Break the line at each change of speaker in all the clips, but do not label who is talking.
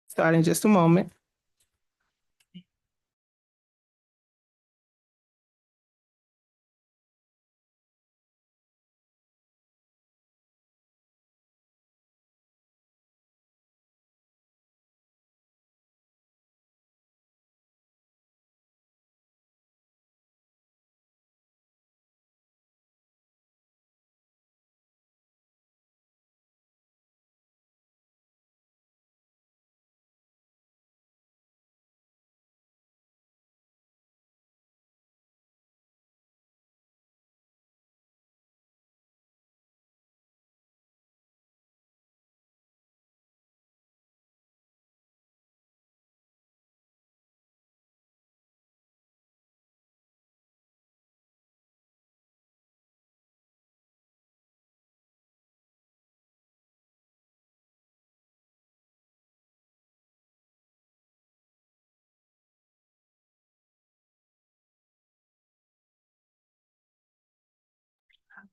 Start in just a moment.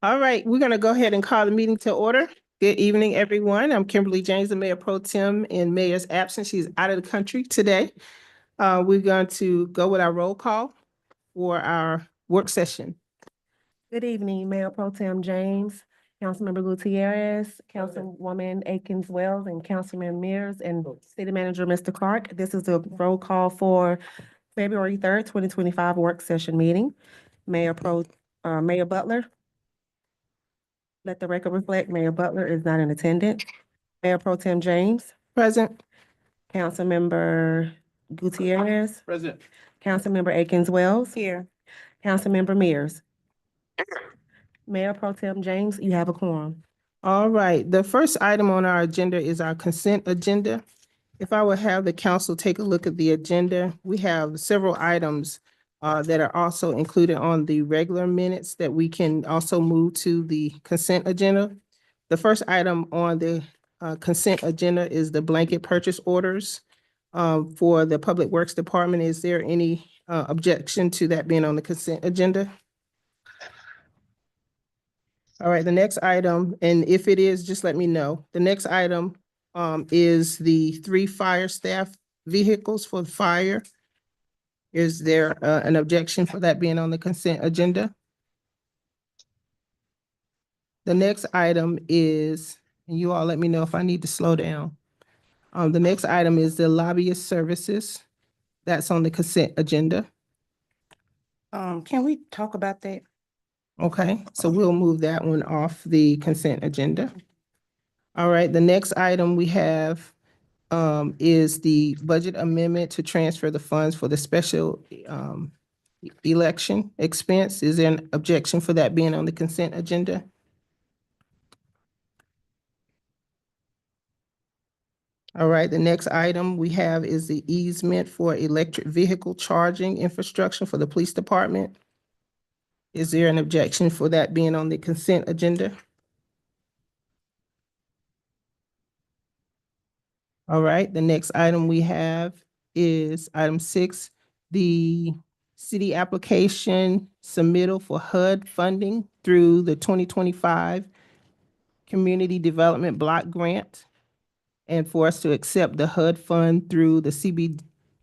All right, we're going to go ahead and call the meeting to order. Good evening, everyone. I'm Kimberly James, the Mayor Pro Tem in Mayor's absence. She's out of the country today. We're going to go with our roll call for our work session.
Good evening, Mayor Pro Tem James, Councilmember Gutierrez, Councilwoman Akins Wells, and Councilman Mears, and City Manager Mr. Clark. This is the roll call for February 3rd, 2025 work session meeting. Mayor Butler. Let the record reflect, Mayor Butler is not in attendance. Mayor Pro Tem James,
Present.
Councilmember Gutierrez,
Present.
Councilmember Akins Wells. Here. Councilmember Mears. Mayor Pro Tem James, you have a quorum.
All right, the first item on our agenda is our consent agenda. If I would have the council take a look at the agenda, we have several items that are also included on the regular minutes that we can also move to the consent agenda. The first item on the consent agenda is the blanket purchase orders for the Public Works Department. Is there any objection to that being on the consent agenda? All right, the next item, and if it is, just let me know. The next item is the 3 fire staff vehicles for the fire. Is there an objection for that being on the consent agenda? The next item is, and you all let me know if I need to slow down. The next item is the lobbyist services. That's on the consent agenda.
Can we talk about that?
Okay, so we'll move that one off the consent agenda. All right, the next item we have is the budget amendment to transfer the funds for the special election expense. Is there an objection for that being on the consent agenda? All right, the next item we have is the easement for electric vehicle charging infrastructure for the police department. Is there an objection for that being on the consent agenda? All right, the next item we have is item 6, the city application submittal for HUD funding through the 2025 Community Development Block Grant, and for us to accept the HUD fund through the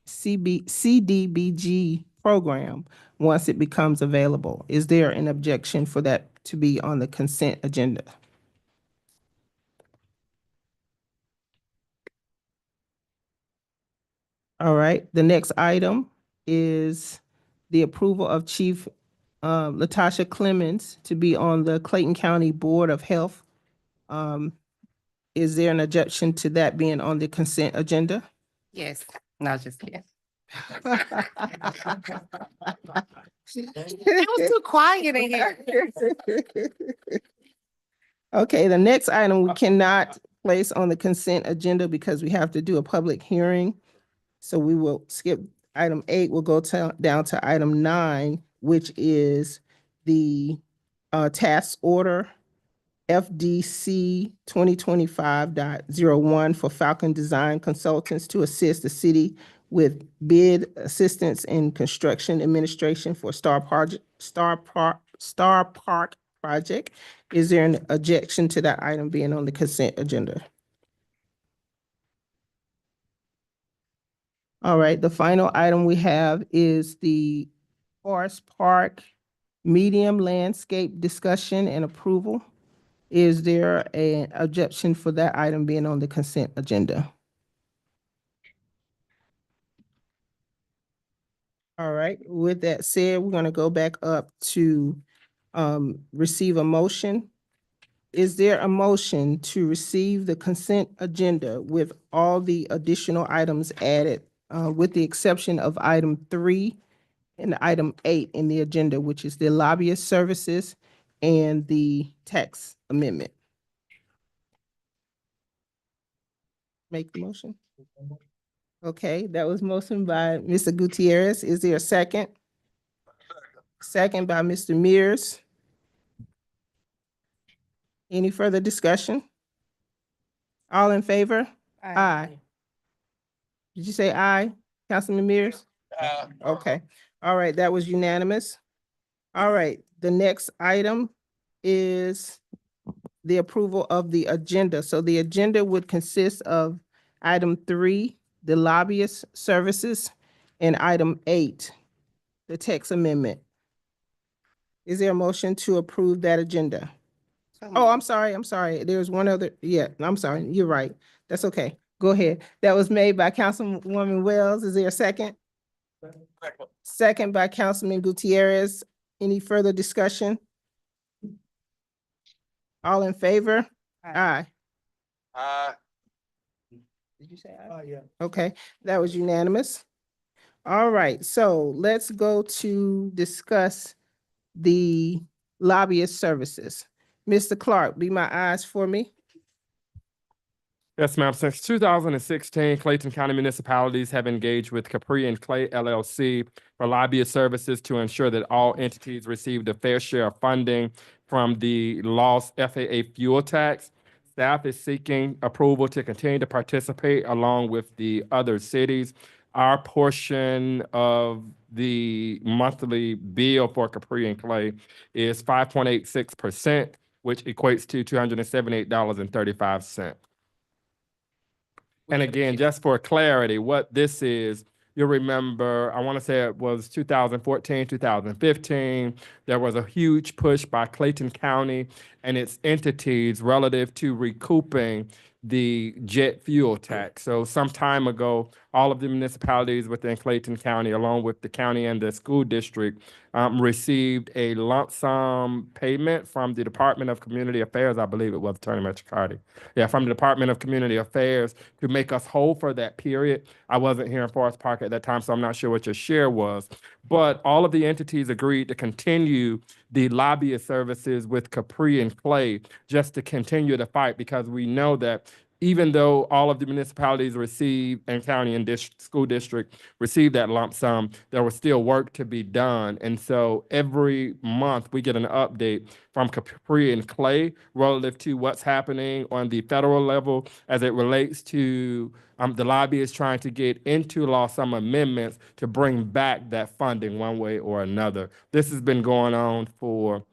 CDBG program once it becomes available. Is there an objection for that to be on the consent agenda? All right, the next item is the approval of Chief Latasha Clemens to be on the Clayton County Board of Health. Is there an objection to that being on the consent agenda?
Yes, no, just kidding. It was too quiet in here.
Okay, the next item we cannot place on the consent agenda because we have to do a public hearing. So we will skip item 8. We'll go down to item 9, which is the task order FDC 2025.01 for Falcon Design Consultants to assist the city with bid assistance in construction administration for Star Park project. Is there an objection to that item being on the consent agenda? All right, the final item we have is the Forest Park medium landscape discussion and approval. Is there an objection for that item being on the consent agenda? All right, with that said, we're gonna go back up to receive a motion. Is there a motion to receive the consent agenda with all the additional items added, with the exception of item 3 and item 8 in the agenda, which is the lobbyist services and the tax amendment? Make the motion. Okay, that was motion by Mr. Gutierrez. Is there a second? Second by Mr. Mears. Any further discussion? All in favor? Aye. Did you say aye, Councilman Mears? Okay, all right, that was unanimous. All right, the next item is the approval of the agenda. So the agenda would consist of item 3, the lobbyist services, and item 8, the text amendment. Is there a motion to approve that agenda? Oh, I'm sorry. There's one other, yeah, I'm sorry, you're right. That's okay. Go ahead. That was made by Councilwoman Wells. Is there a second? Second by Councilman Gutierrez. Any further discussion? All in favor? Aye. Did you say aye?
Yeah.
Okay, that was unanimous. All right, so let's go to discuss the lobbyist services. Mr. Clark, be my eyes for me.
Yes, ma'am. Since 2016, Clayton County municipalities have engaged with Capri and Clay LLC for lobbyist services to ensure that all entities receive a fair share of funding from the lost FAA fuel tax. Staff is seeking approval to continue to participate along with the other cities. Our portion of the monthly bill for Capri and Clay is 5.86%, which equates to $278.35. And again, just for clarity, what this is, you'll remember, I want to say it was 2014, 2015, there was a huge push by Clayton County and its entities relative to recouping the jet fuel tax. So some time ago, all of the municipalities within Clayton County, along with the county and the school district, received a lump sum payment from the Department of Community Affairs, I believe it was Attorney McCarty. Yeah, from the Department of Community Affairs to make us whole for that period. I wasn't here in Forest Park at that time, so I'm not sure what your share was. But all of the entities agreed to continue the lobbyist services with Capri and Clay just to continue the fight, because we know that even though all of the municipalities receive and county and school district receive that lump sum, there was still work to be done. And so every month we get an update from Capri and Clay relative to what's happening on the federal level as it relates to the lobbyists trying to get into law some amendments to bring back that funding one way or another. This has been going on for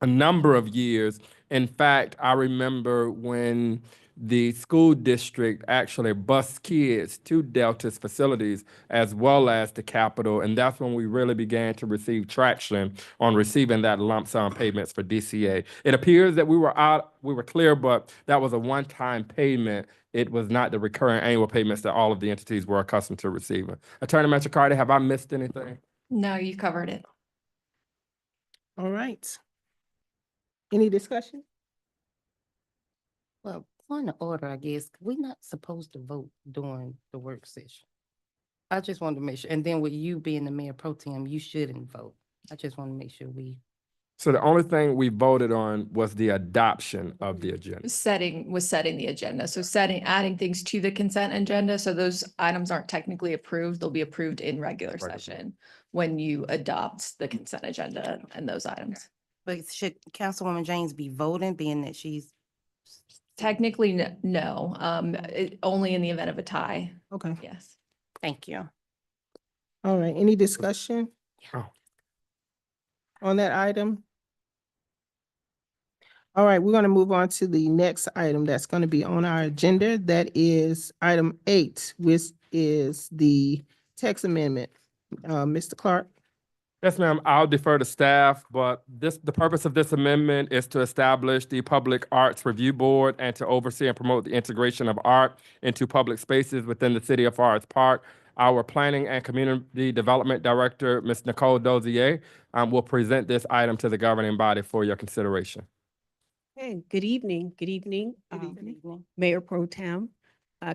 a number of years. In fact, I remember when the school district actually bused kids to Delta's facilities as well as the Capitol, and that's when we really began to receive traction on receiving that lump sum payments for DCA. It appears that we were clear, but that was a one-time payment. It was not the recurring annual payments that all of the entities were accustomed to receiving. Attorney McCarty, have I missed anything?
No, you covered it.
All right. Any discussion?
Well, point of order, I guess, we're not supposed to vote during the work session. I just wanted to make sure, and then with you being the mayor pro tem, you shouldn't vote. I just want to make sure we,
So the only thing we voted on was the adoption of the agenda.
Setting the agenda. So adding things to the consent agenda. So those items aren't technically approved. They'll be approved in regular
Regular.
session when you adopt the consent agenda and those items.
but should Councilwoman James be voting, being that she's,
Technically, no, only in the event of a tie.
Okay,
Yes.
thank you.
all right. Any discussion
Oh.
on that item? All right, we're gonna move on to the next item that's gonna be on our agenda. That is item 8, which is the text amendment. Mr. Clark?
Yes, ma'am. I'll defer to staff, but the purpose of this amendment is to establish the Public Arts Review Board and to oversee and promote the integration of art into public spaces within the city of Forest Park. Our Planning and Community Development Director, Ms. Nicole Dozier, will present this item to the governing body for your consideration.
Hey, good evening. Good evening.
Good evening.
Mayor Pro Tem,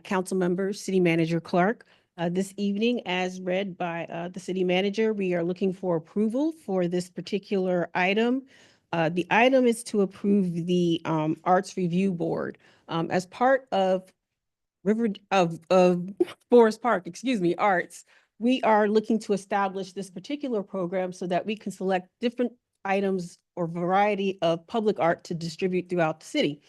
council members, city manager Clark. This evening, as read by the city manager, we are looking for approval for this particular item. The item is to approve the Arts Review Board. As part of Forest Park, Arts, we are looking to establish this particular program so that we can select different items or variety of public art to distribute throughout the city.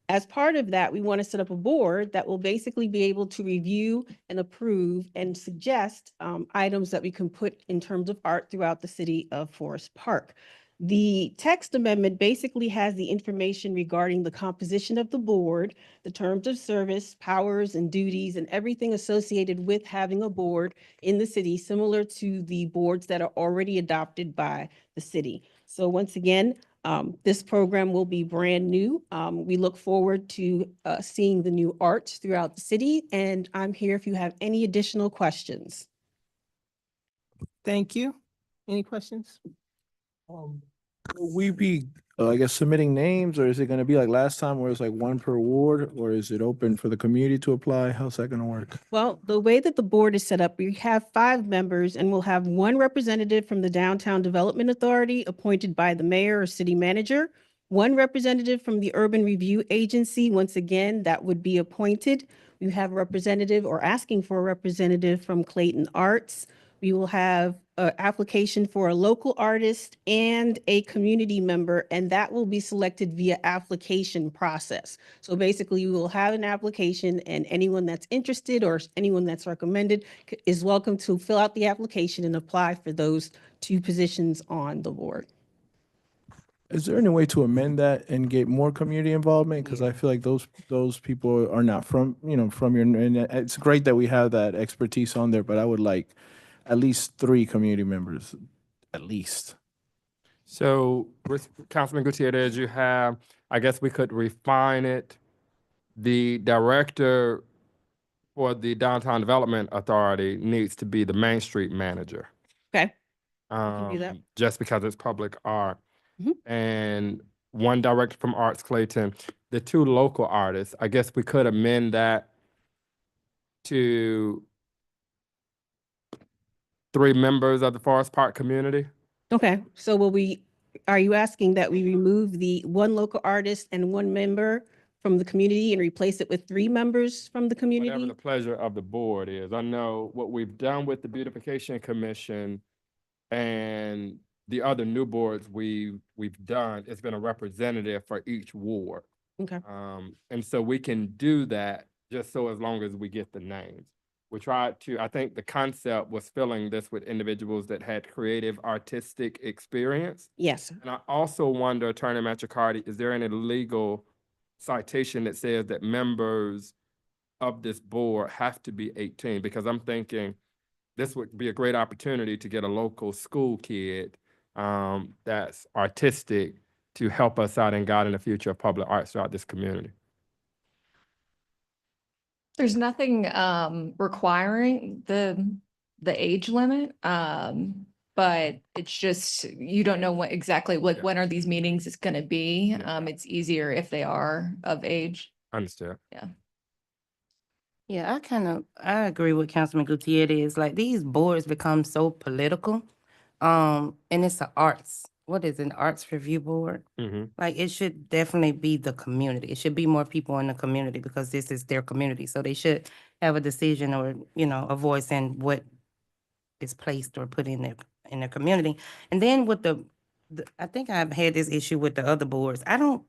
As part of that, we want to set up a board that will basically be able to review and approve and suggest items that we can put in terms of art throughout the city of Forest Park. The text amendment basically has the information regarding the composition of the board, the terms of service, powers and duties, and everything associated with having a board in the city, similar to the boards that are already adopted by the city. So once again, this program will be brand new. We look forward to seeing the new arts throughout the city, and I'm here if you have any additional questions.
Thank you. Any questions?
Will we be, I guess, submitting names, or is it gonna be like last time where it's like one per ward, or is it open for the community to apply? How's that gonna work?
Well, the way that the board is set up, we have 5 members and we'll have 1 representative from the Downtown Development Authority appointed by the mayor or city manager, 1 representative from the Urban Review Agency. Once again, that would be appointed. We have a representative or asking for a representative from Clayton Arts. We will have an application for a local artist and a community member, and that will be selected via application process. So basically, we will have an application, and anyone that's interested or anyone that's recommended is welcome to fill out the application and apply for those 2 positions on the board.
Is there any way to amend that and get more community involvement? Because I feel like those people are not from, from your, and it's great that we have that expertise on there, but I would like at least 3 community members, at least.
So, Councilman Gutierrez, you have, I guess we could refine it. The director for the Downtown Development Authority needs to be the Main Street manager.
Okay? can do that.
Just because it's public art.
Mhm.
And 1 director from Arts Clayton, the 2 local artists, I guess we could amend that to 3 members of the Forest Park community.
Okay, so are you asking that we remove the 1 local artist and 1 member from the community and replace it with 3 members from the
Whatever
community?
the pleasure of the board is. I know what we've done with the Beautification Commission and the other new boards we've done, it's been a representative for each ward.
Okay,
And so we can do that just so as long as we get the names. We tried to, I think the concept was filling this with individuals that had creative artistic experience.
yes.
And I also wonder, Attorney Matricardi, is there any legal citation that says that members of this board have to be 18? Because I'm thinking this would be a great opportunity to get a local school kid that's artistic to help us out and guide in the future of public arts throughout this community.
There's nothing requiring the age limit. But it's just, you don't know what exactly, like,
Yeah.
when are these meetings is gonna be.
Yeah.
It's easier if they are of age.
Understand?
Yeah, I agree with Councilman Gutierrez. Like, these boards become so political. And it's an what is it, an arts review board?
Mm-hmm.
Like, it should definitely be the community. It should be more people in the community because this is their community. So they should have a decision or, a voice in what is placed or put in their community. And then with I think I've had this issue with the other boards. I don't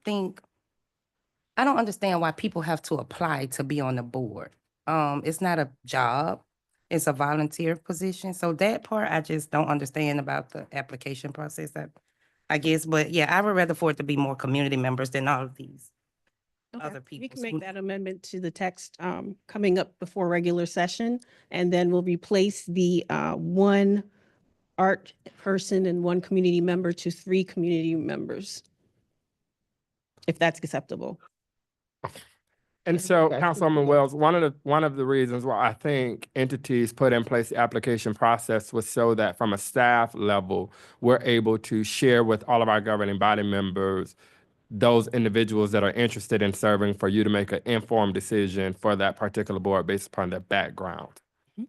understand why people have to apply to be on the board. It's not a job. It's a volunteer position. So that part, I just don't understand about the application process, I guess. But yeah, I would rather for it to be more community members than all of these.
Okay.
other
We
people.
can make that amendment to the text coming up before regular session, and then we'll replace the one art person and one community member to 3 community members, if that's acceptable.
And so,
That's
Councilwoman
what-
Wells, one of the reasons why I think entities put in place the application process was so that from a staff level, we're able to share with all of our governing body members those individuals that are interested in serving for you to make an informed decision for that particular board based upon their background.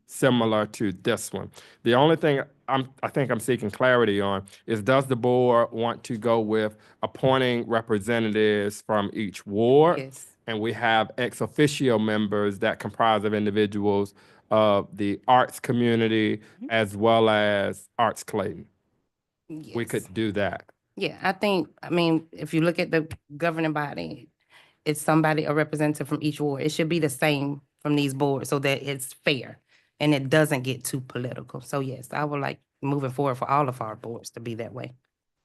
Similar to this one. The only thing I think I'm seeking clarity on is, does the board want to go with appointing representatives from each ward?
Yes,
And we have ex officio members that comprise of individuals of the arts community as well as Arts Clayton. We
yes.
could do that.
Yeah, I mean, if you look at the governing body, it's somebody, a representative from each ward. It should be the same from these boards so that it's fair and it doesn't get too political. So yes, I would like moving forward for all of our boards to be that way.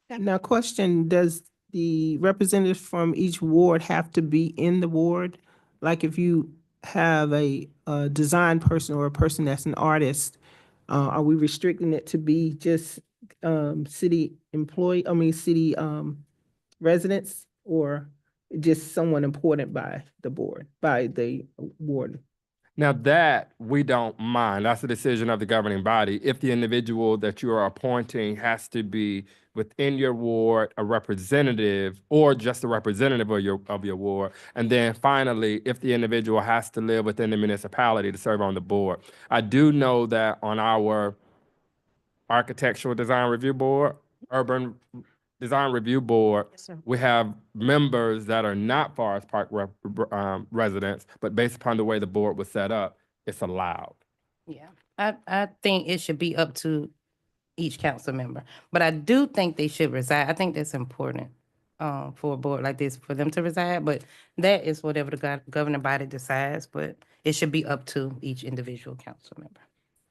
Now, question, does the representative from each ward have to be in the ward? Like if you have a design person or a person that's an artist, are we restricting it to be just city city residents, or just someone appointed by the board, by the ward?
Now that we don't mind, that's the decision of the governing body. If the individual that you are appointing has to be within your ward, a representative, or just a representative of your ward. And then finally, if the individual has to live within the municipality to serve on the board. I do know that on our architectural design review board, urban design review board,
Yes, sir.
we have members that are not Forest Park residents, but based upon the way the board was set up, it's allowed.
Yeah, I think it should be up to each council member, but I do think they should reside. I think that's important for a board like this, for them to reside, but that is whatever the governing body decides, but it should be up to each individual council member.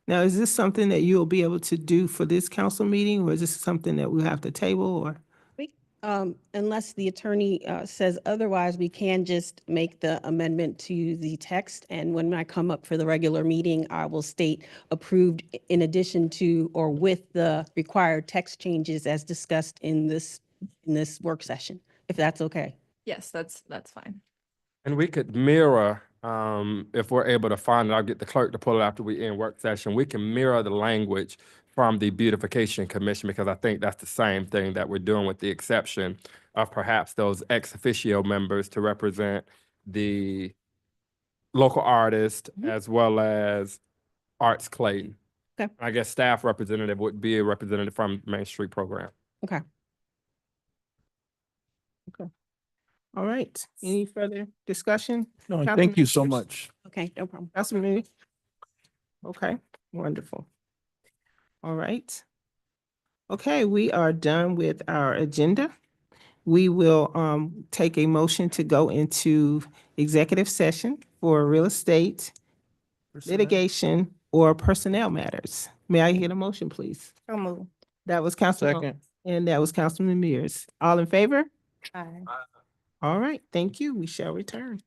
Now, is this something that you'll be able to do for this council meeting, or is this something that we'll have to table, or?
Unless the attorney says otherwise, we can just make the amendment to the text. And when I come up for the regular meeting, I will state approved in addition to or with the required text changes as discussed in this work session, if that's okay.
Yes, that's fine.
And we could mirror, if we're able to find it, I'll get the clerk to pull it after we end work session. We can mirror the language from the Beautification Commission, because I think that's the same thing that we're doing, with the exception of perhaps those ex officio members to represent the local artist as well as Arts Clayton.
Okay.
I guess staff representative would be a representative from Main Street Program.
Okay.
All right, any further discussion?
No,
Councilman
thank you so
Pierce?
much.
Okay, no problem.
Councilman Miller? Okay, wonderful. All right. Okay, we are done with our agenda. We will take a motion to go into executive session for real estate, litigation, or personnel matters. May I get a motion, please?
So move.
That was Councilman,
Second.
and that was Councilman Mears. All in favor?
Aye.
All right, thank you. We shall return.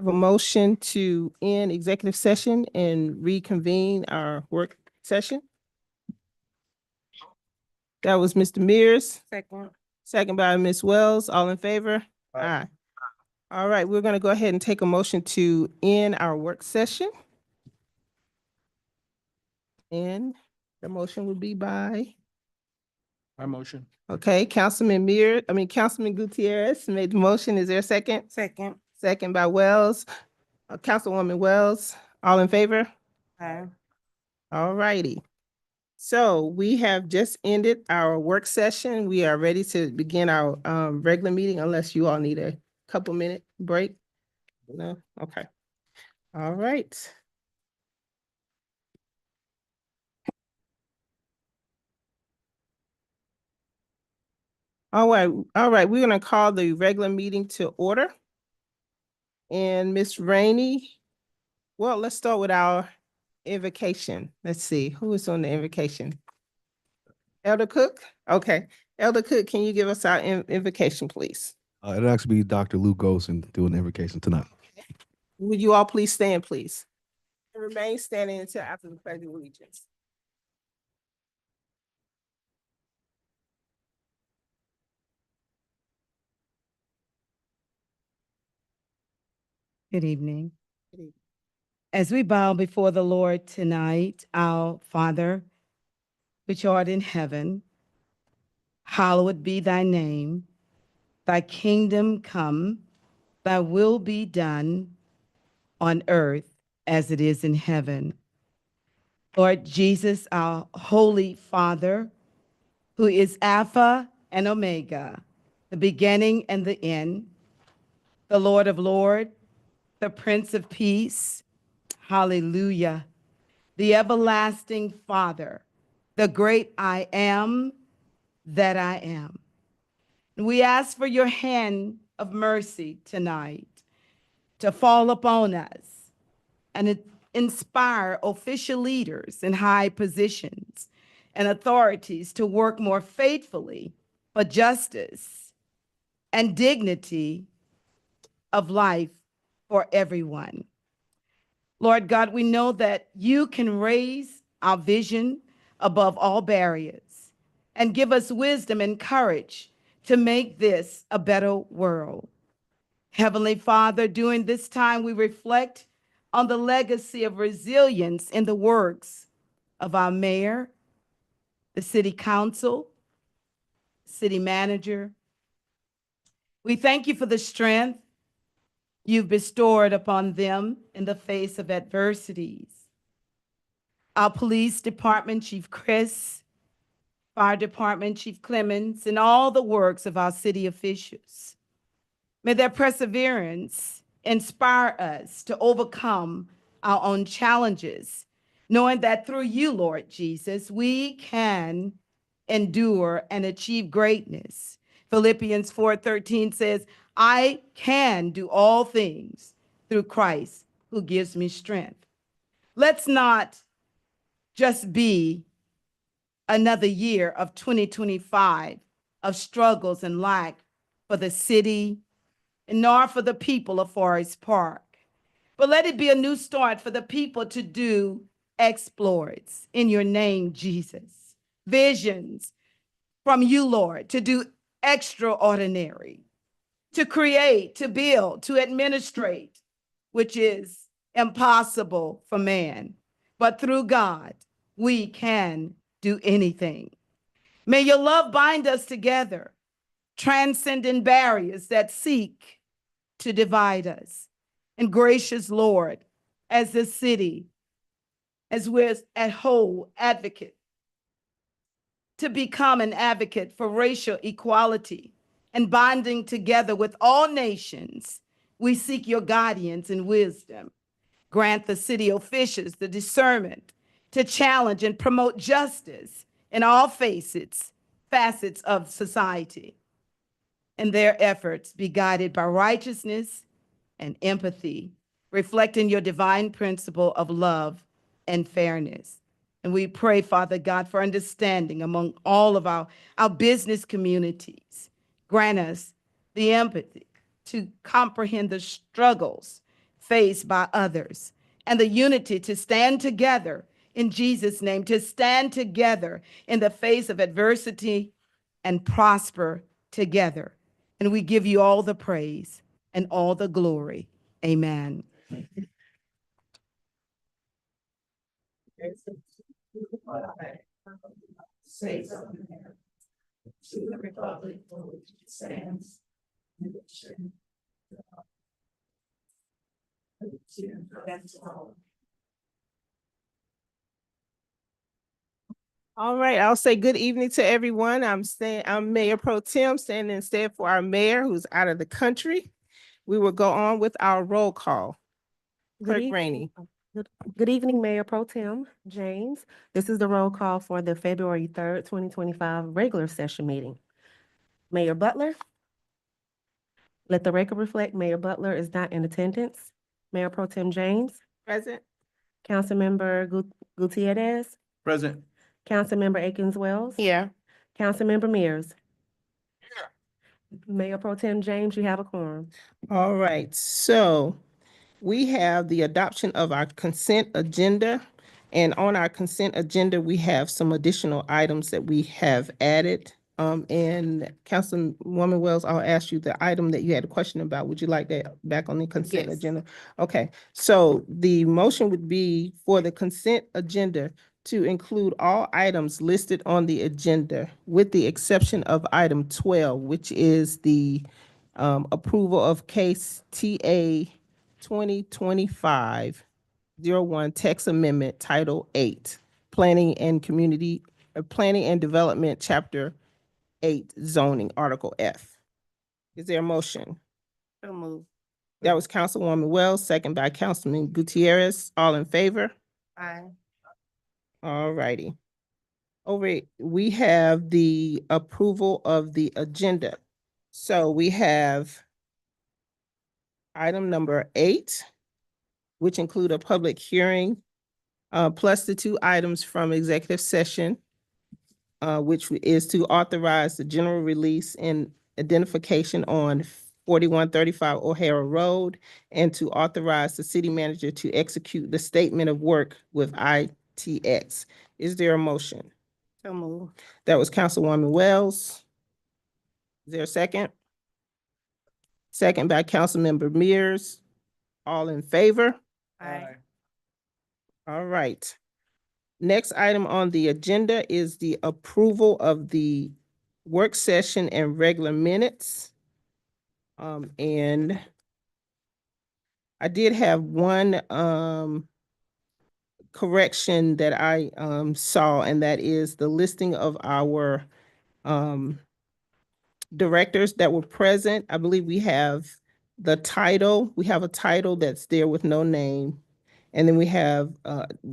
Have a motion to end executive session and reconvene our work session. That was Mr. Mears,
Second.
second by Ms. Wells. All in favor? Aye. All right, we're gonna go ahead and take a motion to end our work session. And the motion would be by,
My motion.
okay, Councilman Gutierrez made the motion. Is there a second?
Second.
Second by Wells. Councilwoman Wells, all in favor?
Aye.
All righty. So we have just ended our work session. We are ready to begin our regular meeting unless you all need a couple minute break. No? Okay. All right. All right, we're gonna call the regular meeting to order. And Miss Rainey, well, let's start with our invocation. Let's see, who is on the invocation? Elder Cook? Okay. Elder Cook, can you give us our invocation, please?
It'll actually be Dr. Lou Golson doing the invocation tonight.
Would you all please stand, please? And remain standing until after the pledge of allegiance.
Good evening.
Good evening.
As we bow before the Lord tonight, our Father, which art in heaven, hallowed be thy name. Thy kingdom come, thy will be done on earth as it is in heaven. Lord Jesus, our Holy Father, who is Alpha and Omega, the beginning and the end, the Lord of Lords, the Prince of Peace, hallelujah, the everlasting Father, the great I am that I am. And we ask for your hand of mercy tonight to fall upon us and inspire official leaders in high positions and authorities to work more faithfully for justice and dignity of life for everyone. Lord God, we know that you can raise our vision above all barriers and give us wisdom and courage to make this a better world. Heavenly Father, during this time, we reflect on the legacy of resilience in the works of our mayor, the city council, city manager. We thank you for the strength you've bestowed upon them in the face of adversities. Our police department, Chief Chris, fire department, Chief Clemens, and all the works of our city officials. May their perseverance inspire us to overcome our own challenges, knowing that through you, Lord Jesus, we can endure and achieve greatness. Philippians 4:13 says, I can do all things through Christ who gives me strength. Let's not just be another year of 2025 of struggles and lack for the city, and nor for the people of Forest Park. But let it be a new start for the people to do exploits in your name, Jesus. Visions from you, Lord, to do extraordinary, to create, to build, to administrate, which is impossible for man. But through God, we can do anything. May your love bind us together, transcending barriers that seek to divide us. And gracious Lord, as the city, as we're at whole advocate, to become an advocate for racial equality and bonding together with all nations, we seek your guidance and wisdom. Grant the city officials the discernment to challenge and promote justice in all facets of society. And their efforts be guided by righteousness and empathy, reflecting your divine principle of love and fairness. And we pray, Father God, for understanding among all of our business communities. Grant us the empathy to comprehend the struggles faced by others, and the unity to stand together in Jesus' name, to stand together in the face of adversity and prosper together. And we give you all the praise and all the glory. Amen.
All right, I'll say good evening to everyone. I'm Mayor Pro Tem, standing instead for our mayor who's out of the country. We will go on with our roll call.
Good
Clerk
evening.
Rainey.
Good evening, Mayor Pro Tem James. This is the roll call for the February 3rd, 2025 regular session meeting. Mayor Butler. Let the record reflect Mayor Butler is not in attendance. Mayor Pro Tem James.
Present.
Councilmember Gutierrez.
Present.
Councilmember Akins Wells.
Here.
Councilmember Mears. Mayor Pro Tem James, you have a quorum.
All right, so we have the adoption of our consent agenda. And on our consent agenda, we have some additional items that we have added. And Councilwoman Wells, I'll ask you the item that you had a question about. Would you like that back on the consent
Yes.
agenda? Okay, so the motion would be for the consent agenda to include all items listed on the agenda with the exception of item 12, which is the approval of case TA 2025-01 text amendment title 8, Planning and Development, Chapter 8, zoning, Article F. Is there a motion?
So move.
That was Councilwoman Wells, second by Councilman Gutierrez. All in favor?
Aye.
All righty. We have the approval of the agenda. So we have item number 8, which include a public hearing, plus the 2 items from executive session, which is to authorize the general release and identification on 4135 O'Hara Road, and to authorize the city manager to execute the statement of work with ITX. Is there a motion?
So move.
That was Councilwoman Wells. Is there a second? Second by Councilmember Mears. All in favor?
Aye.
All right. Next item on the agenda is the approval of the work session and regular minutes. And I did have one correction that I saw, and that is the listing of our directors that were present. I believe we have the title. We have a title that's there with no name. And then we have,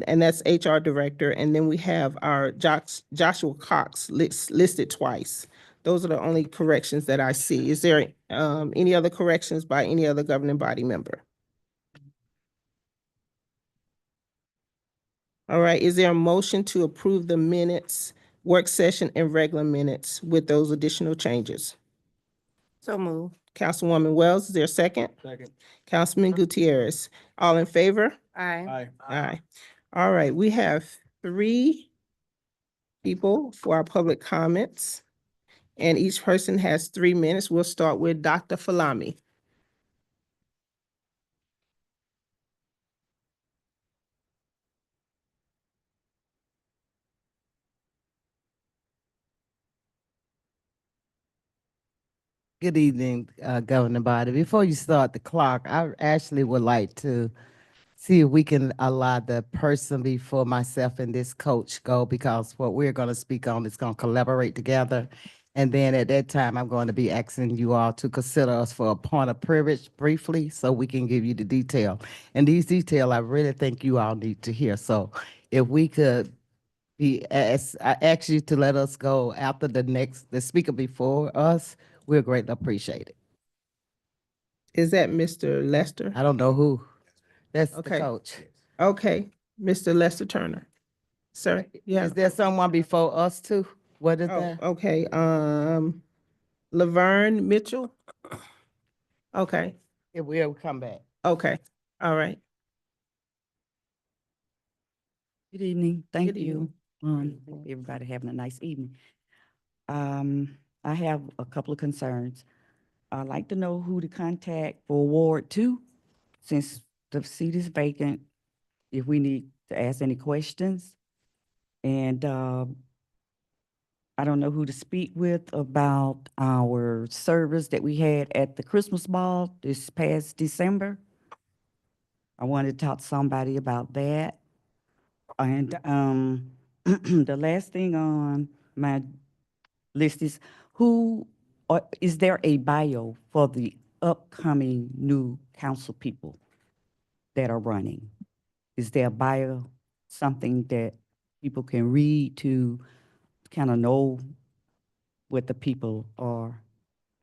and that's HR director. And then we have our Joshua Cox listed twice. Those are the only corrections that I see. Is there any other corrections by any other governing body member? All right, is there a motion to approve the minutes, work session and regular minutes with those additional changes?
So move.
Councilwoman Wells, is there a second?
Second.
Councilman Gutierrez, all in favor?
Aye.
Aye. All right, we have 3 people for our public comments, and each person has 3 minutes. We'll start with Dr. Falami.
Good evening, Governing Body. Before you start the clock, I actually would like to see if we can allow the person before myself and this coach go, because what we're going to speak on is going to collaborate together. And then at that time, I'm going to be asking you all to consider us for a point of privilege briefly so we can give you the detail. And these details, I really think you all need to hear. So if we could I ask you to let us go after the speaker before us, we'll greatly appreciate it.
Is that Mr. Lester?
I don't know who. That's the
Okay.
coach.
Okay, Mr. Lester Turner. Sir, yeah.
Is there someone before us too? What is
Oh,
that?
okay, Laverne Mitchell? Okay,
It will come back.
okay, All right.
Good evening. Thank
Good
you. Hope everybody having a nice evening. I have a couple of concerns. I'd like to know who to contact for Ward 2, since the seat is vacant, if we need to ask any questions. And I don't know who to speak with about our service that we had at the Christmas ball this past December. I wanted to talk to somebody about that. And the last thing on my list is is there a bio for the upcoming new council people that are running? Is there a bio, something that people can read to kind of know what the people are,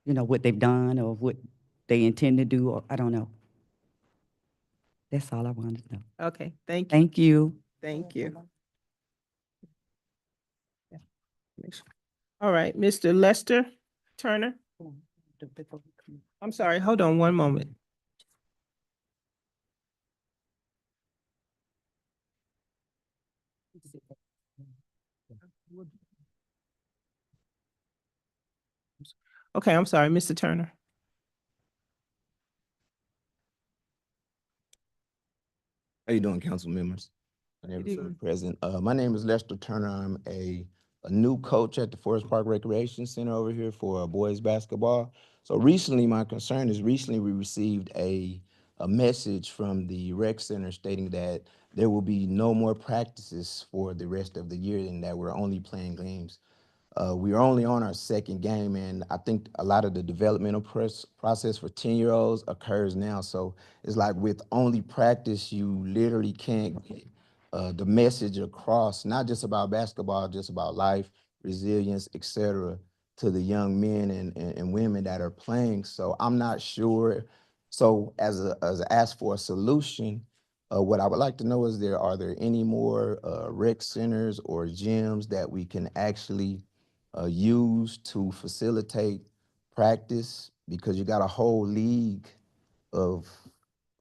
what they've done or what they intend to do, or I don't know. That's all I wanted to know.
Okay, thank you.
Thank you.
Thank you. All right, Mr. Lester Turner. I'm sorry, hold on one moment. Okay, I'm sorry, Mr. Turner.
How you doing, council members? My name
Good
is
evening.
President. My name is Lester Turner. I'm a new coach at the Forest Park Recreation Center over here for boys basketball. So recently, my concern is recently we received a message from the rec center stating that there will be no more practices for the rest of the year and that we're only playing games. We are only on our second game, and I think a lot of the developmental process for 10-year-olds occurs now. So it's like with only practice, you literally can't get the message across, not just about basketball, just about life, resilience, etc., to the young men and women that are playing. So I'm not sure. So as ask for a solution, what I would like to know is are there any more rec centers or gyms that we can actually used to facilitate practice, because you got a whole league of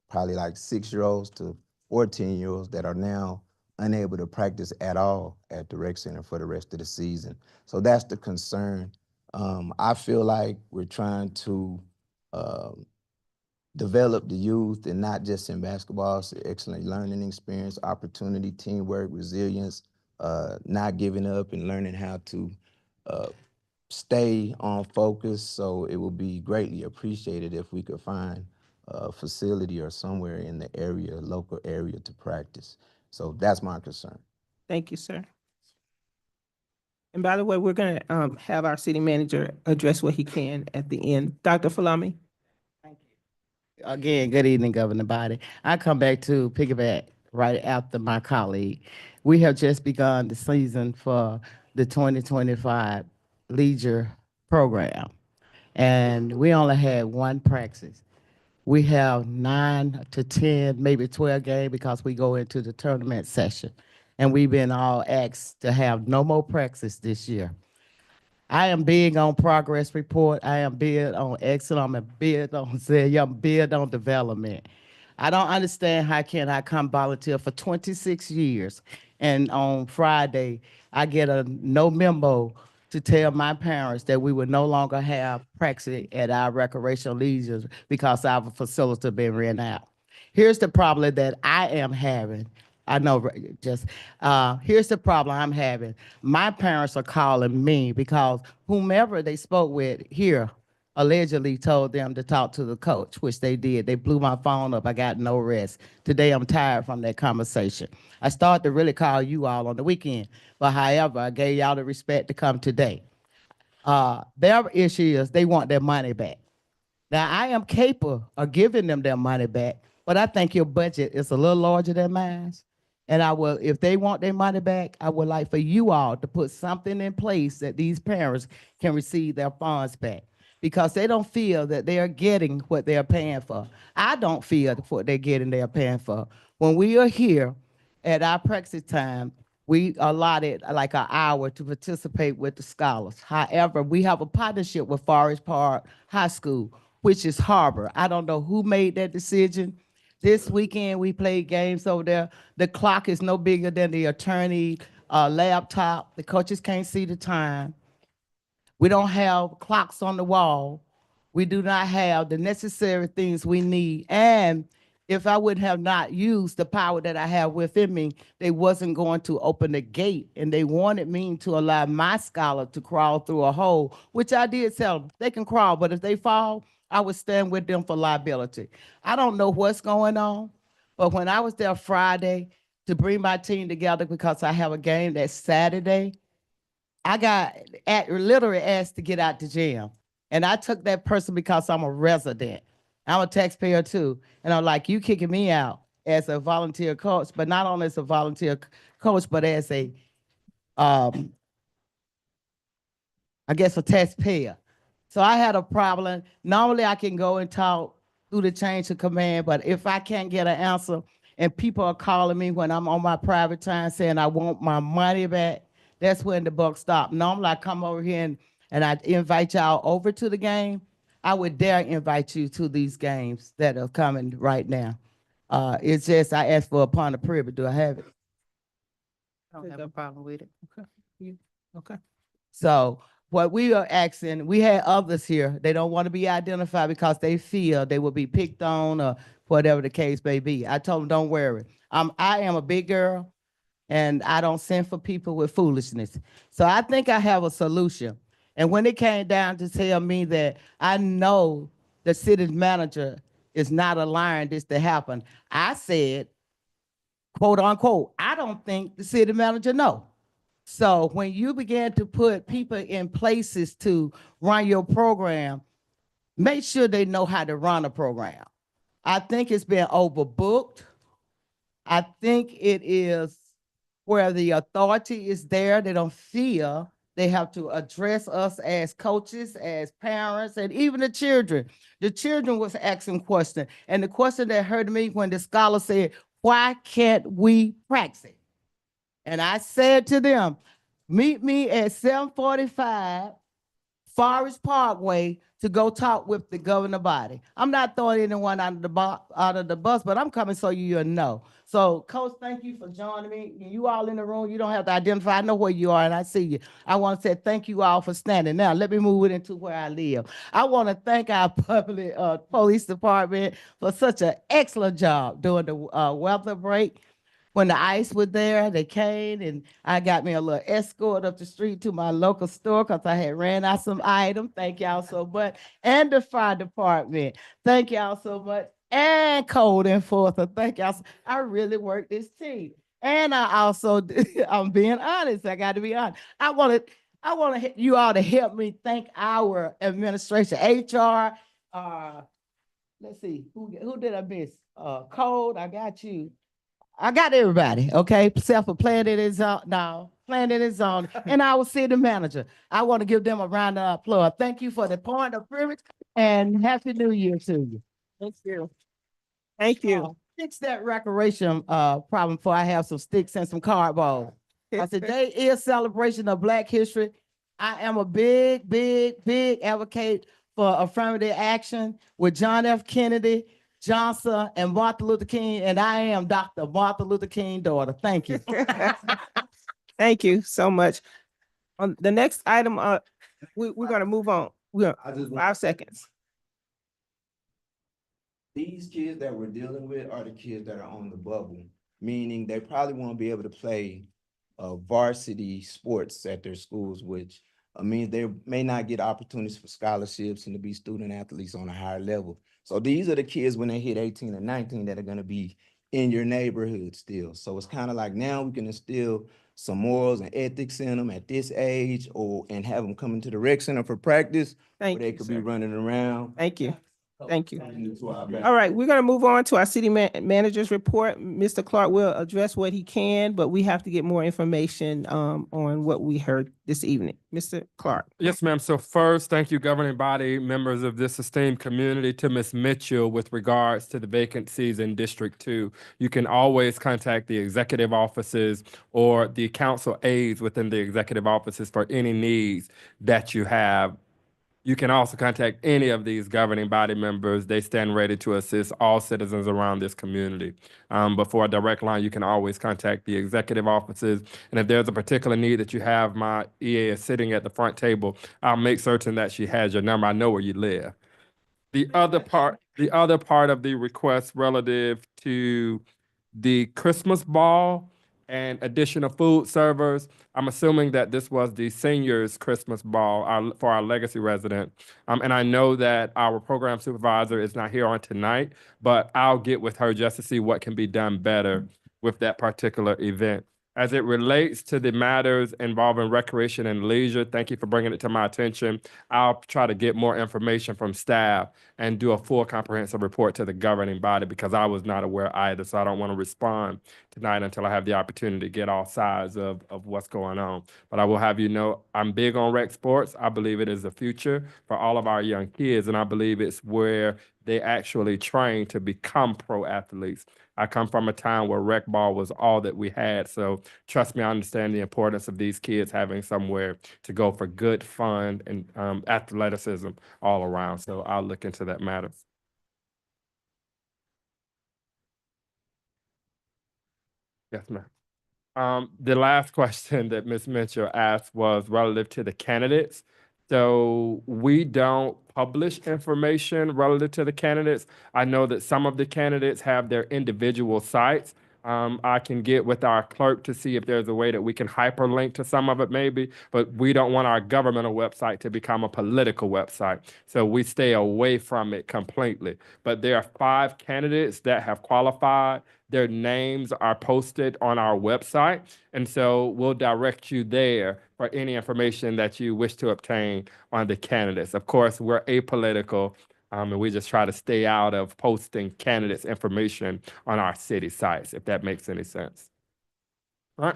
probably like 6-year-olds to 14-year-olds that are now unable to practice at all at the rec center for the rest of the season. So that's the concern. I feel like we're trying to develop the youth, and not just in basketball. It's an excellent learning experience, opportunity, teamwork, resilience, not giving up and learning how to stay on focus. So it would be greatly appreciated if we could find a facility or somewhere in the area, local area, to practice. So that's my concern.
Thank you, sir. And by the way, we're gonna have our city manager address what he can at the end. Dr. Falami?
Again, good evening, Governor Body. I come back to piggyback right after my colleague. We have just begun the season for the 2025 Leisure Program, and we only had one practice. We have 9 to 10, maybe 12 games because we go into the tournament session, and we've been all asked to have no more practice this year. I am big on progress report. I am big on excellence. I'm big on I'm big on development. I don't understand how can I come volunteer for 26 years, and on Friday I get a no memo to tell my parents that we would no longer have practice at our recreational leisure because our facility been rent out. Here's the problem that I am having. I know, here's the problem I'm having. My parents are calling me because whomever they spoke with here allegedly told them to talk to the coach, which they did. They blew my phone up. I got no rest. Today, I'm tired from that conversation. I started to really call you all on the weekend, but however, I gave y'all the respect to come today. Their issue is they want their money back. Now, I am capable of giving them their money back, but I think your budget is a little larger than mine. And I will, if they want their money back, I would like for you all to put something in place that these parents can receive their funds back, because they don't feel that they are getting what they're paying for. I don't feel what they're getting they're paying for. When we are here at our practice time, we allotted like an hour to participate with the scholars. However, we have a partnership with Forest Park High School, which is Harbor. I don't know who made that decision. This weekend, we played games over there. The clock is no bigger than the attorney laptop. The coaches can't see the time. We don't have clocks on the wall. We do not have the necessary things we need. And if I would have not used the power that I have within me, they wasn't going to open the gate. And they wanted me to allow my scholar to crawl through a hole, which I did tell them. They can crawl, but if they fall, I would stand with them for liability. I don't know what's going on, but when I was there Friday to bring my team together because I have a game that Saturday, I got literally asked to get out the gym. And I took that person because I'm a resident. I'm a taxpayer too. And I'm like, you kicking me out as a volunteer coach, but not only as a volunteer coach, but as a, I guess, a taxpayer. So I had a problem. Normally I can go and talk through the change of command, but if I can't get an answer and people are calling me when I'm on my private time saying I want my money back, that's when the buck stops. Normally I come over here and I invite y'all over to the game. I would dare invite you to these games that are coming right now. It's just, I asked for upon the privilege. Do I have it?
I don't have a problem with it.
Okay.
So what we are asking, we had others here. They don't want to be identified because they feel they will be picked on or whatever the case may be. I told them, don't worry. I am a big girl and I don't send for people with foolishness. So I think I have a solution. And when it came down to tell me that I know the city manager is not allowing this to happen, I said, quote unquote, I don't think the city manager know. So when you begin to put people in places to run your program, make sure they know how to run a program. I think it's been overbooked. I think it is where the authority is there. They don't feel they have to address us as coaches, as parents, and even the children. The children was asking questions. And the question that hurt me when the scholar said, why can't we practice? And I said to them, meet me at 745 Forest Parkway to go talk with the governing body. I'm not throwing anyone out of the bus, but I'm coming so you'll know. So, Coach, thank you for joining me. You all in the room, you don't have to identify. I know where you are and I see you. I want to say thank you all for standing. Now, let me move it into where I live. I want to thank our public police department for such an excellent job during the weather break. When the ice was there, they came and I got me a little escort up the street to my local store because I had ran out some items. Thank y'all so much. And the fire department. Thank y'all so much. And code enforcer. Thank y'all. I really worked this team. And I also, I'm being honest. I got to be honest. I want you all to help me thank our administration, HR. Let's see, who did I miss? Code, I got you. I got everybody, okay? Except for Planet is on, and our city manager. I want to give them a round of applause. Thank you for the point of privilege and Happy New Year to you.
Thank you. Thank you.
Fix that recreation problem before I have some sticks and some cardboard. Because today is celebration of Black history. I am a big advocate for affirmative action with John F. Kennedy, Johnson, and Martin Luther King, and I am Dr. Martin Luther King's daughter. Thank you.
Thank you so much. On the next item, we're gonna move on. We're 5 seconds.
These kids that we're dealing with are the kids that are on the bubble, meaning they probably won't be able to play varsity sports at their schools, which means they may not get opportunities for scholarships and to be student athletes on a higher level. So these are the kids when they hit 18 and 19 that are going to be in your neighborhood still. So it's kind of like now we can instill some morals and ethics in them at this age, and have them come into the rec center for practice where they could be running around.
Thank you. Thank you. All right, we're gonna move on to our city manager's report. Mr. Clark will address what he can, but we have to get more information on what we heard this evening. Mr. Clark.
Yes, ma'am. So first, thank you, governing body, members of this esteemed community, to Ms. Mitchell with regards to the vacancies in District 2. You can always contact the executive offices or the council aides within the executive offices for any needs that you have You can also contact any of these governing body members. They stand ready to assist all citizens around this community. But for a direct line, you can always contact the executive offices. And if there's a particular need that you have, my EA is sitting at the front table. I'll make certain that she has your number. I know where you live. The other part of the request relative to the Christmas ball and additional food servers. I'm assuming that this was the seniors' Christmas ball for our legacy resident. And I know that our program supervisor is not here on tonight, but I'll get with her just to see what can be done better with that particular event. As it relates to the matters involving recreation and leisure, thank you for bringing it to my attention. I'll try to get more information from staff and do a full comprehensive report to the governing body because I was not aware either. So I don't want to respond tonight until I have the opportunity to get all sides of what's going on. But I will have you know, I'm big on rec sports. I believe it is the future for all of our young kids. And I believe it's where they actually train to become pro athletes. I come from a time where rec ball was all that we had. So trust me, I understand the importance of these kids having somewhere to go for good fun and athleticism all around. So I'll look into that matter. Yes, ma'am. The last question that Ms. Mitchell asked was relative to the candidates. So we don't publish information relative to the candidates. I know that some of the candidates have their individual sites. I can get with our clerk to see if there's a way that we can hyperlink to some of it maybe, but we don't want our governmental website to become a political website. So we stay away from it completely. But there are 5 candidates that have qualified. Their names are posted on our website. And so we'll direct you there for any information that you wish to obtain on the candidates. Of course, we're apolitical, and we just try to stay out of posting candidates' information on our city sites, if that makes any sense. All right.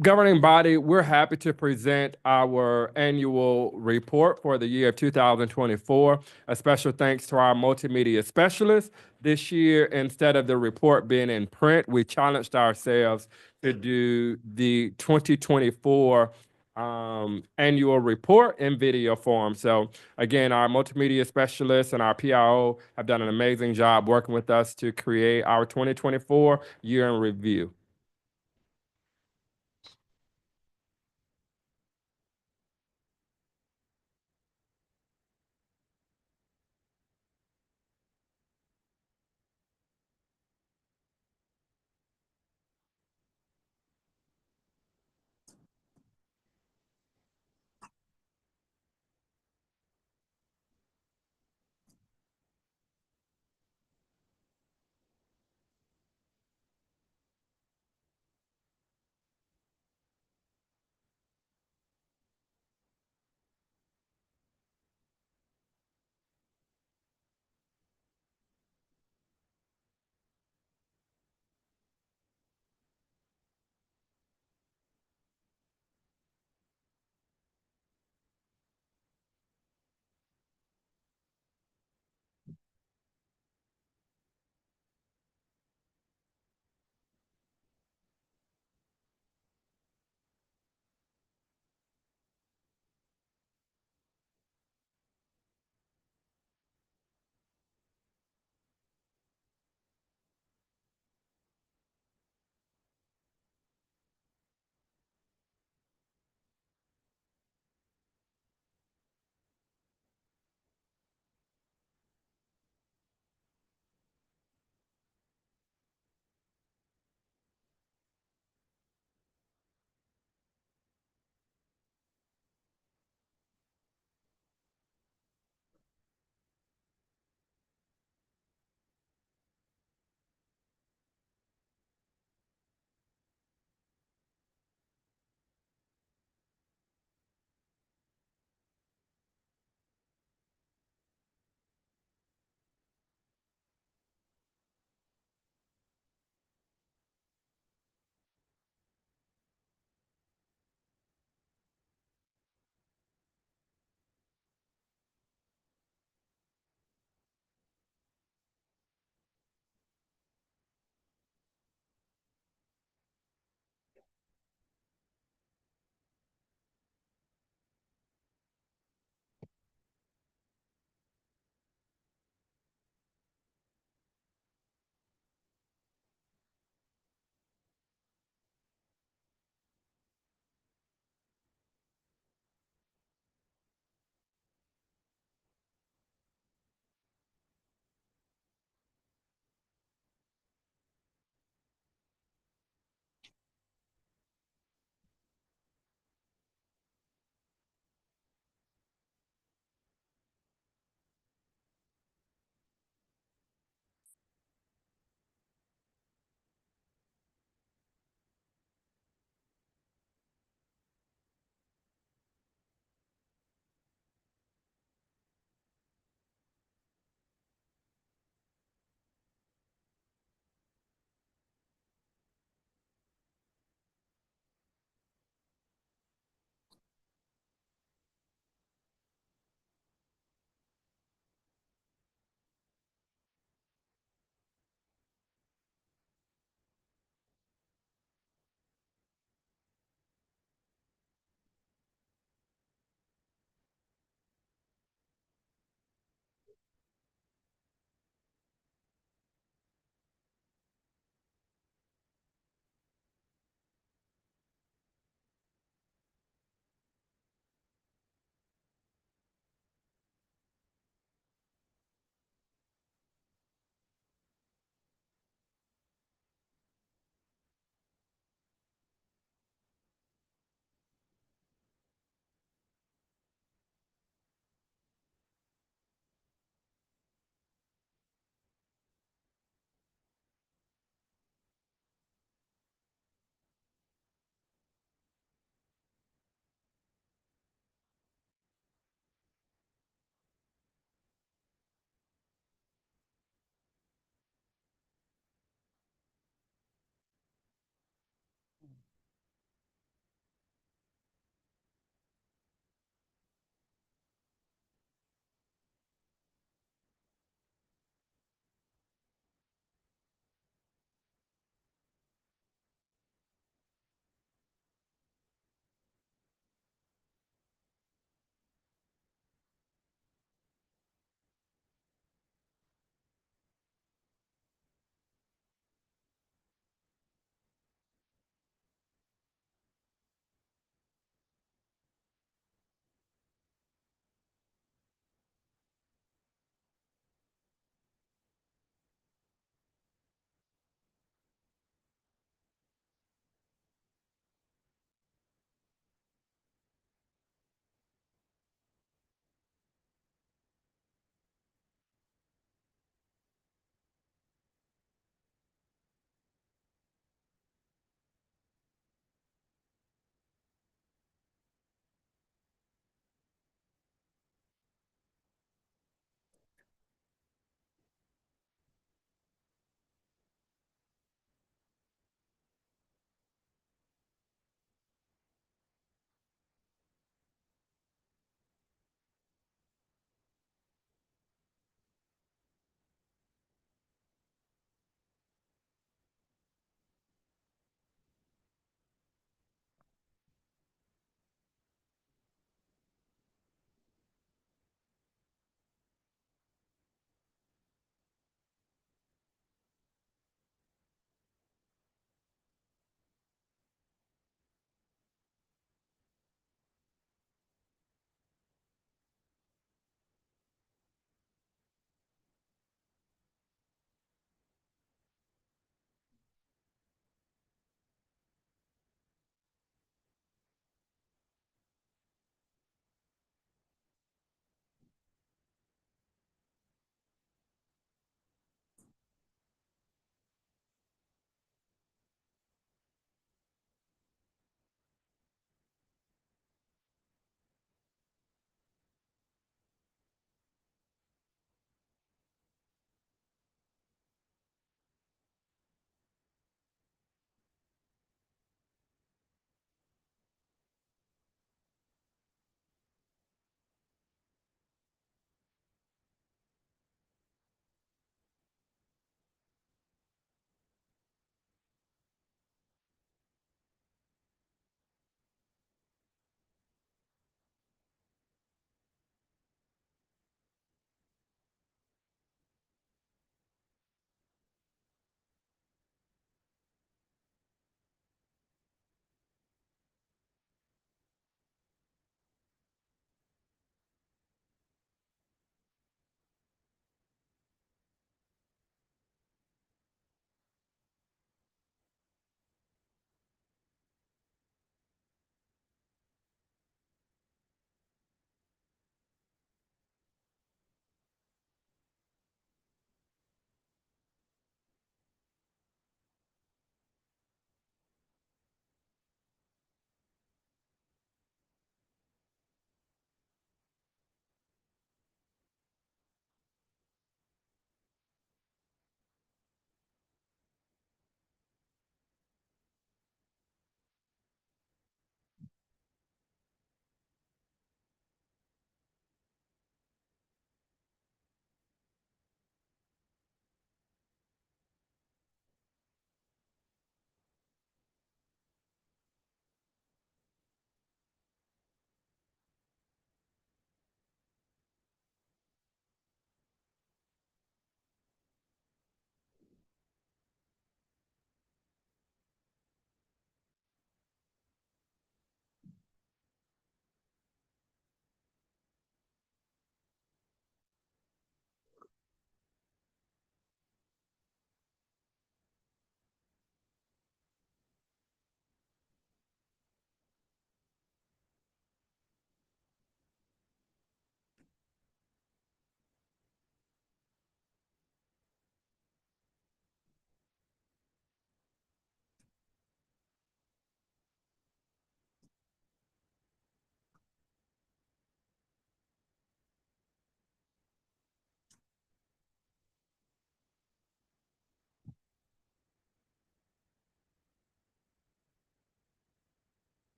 Governing body, we're happy to present our annual report for the year of 2024. A special thanks to our multimedia specialist. This year, instead of the report being in print, we challenged ourselves to do the 2024 annual report in video form. So again, our multimedia specialists and our PIO have done an amazing job working with us to create our 2024 year in review.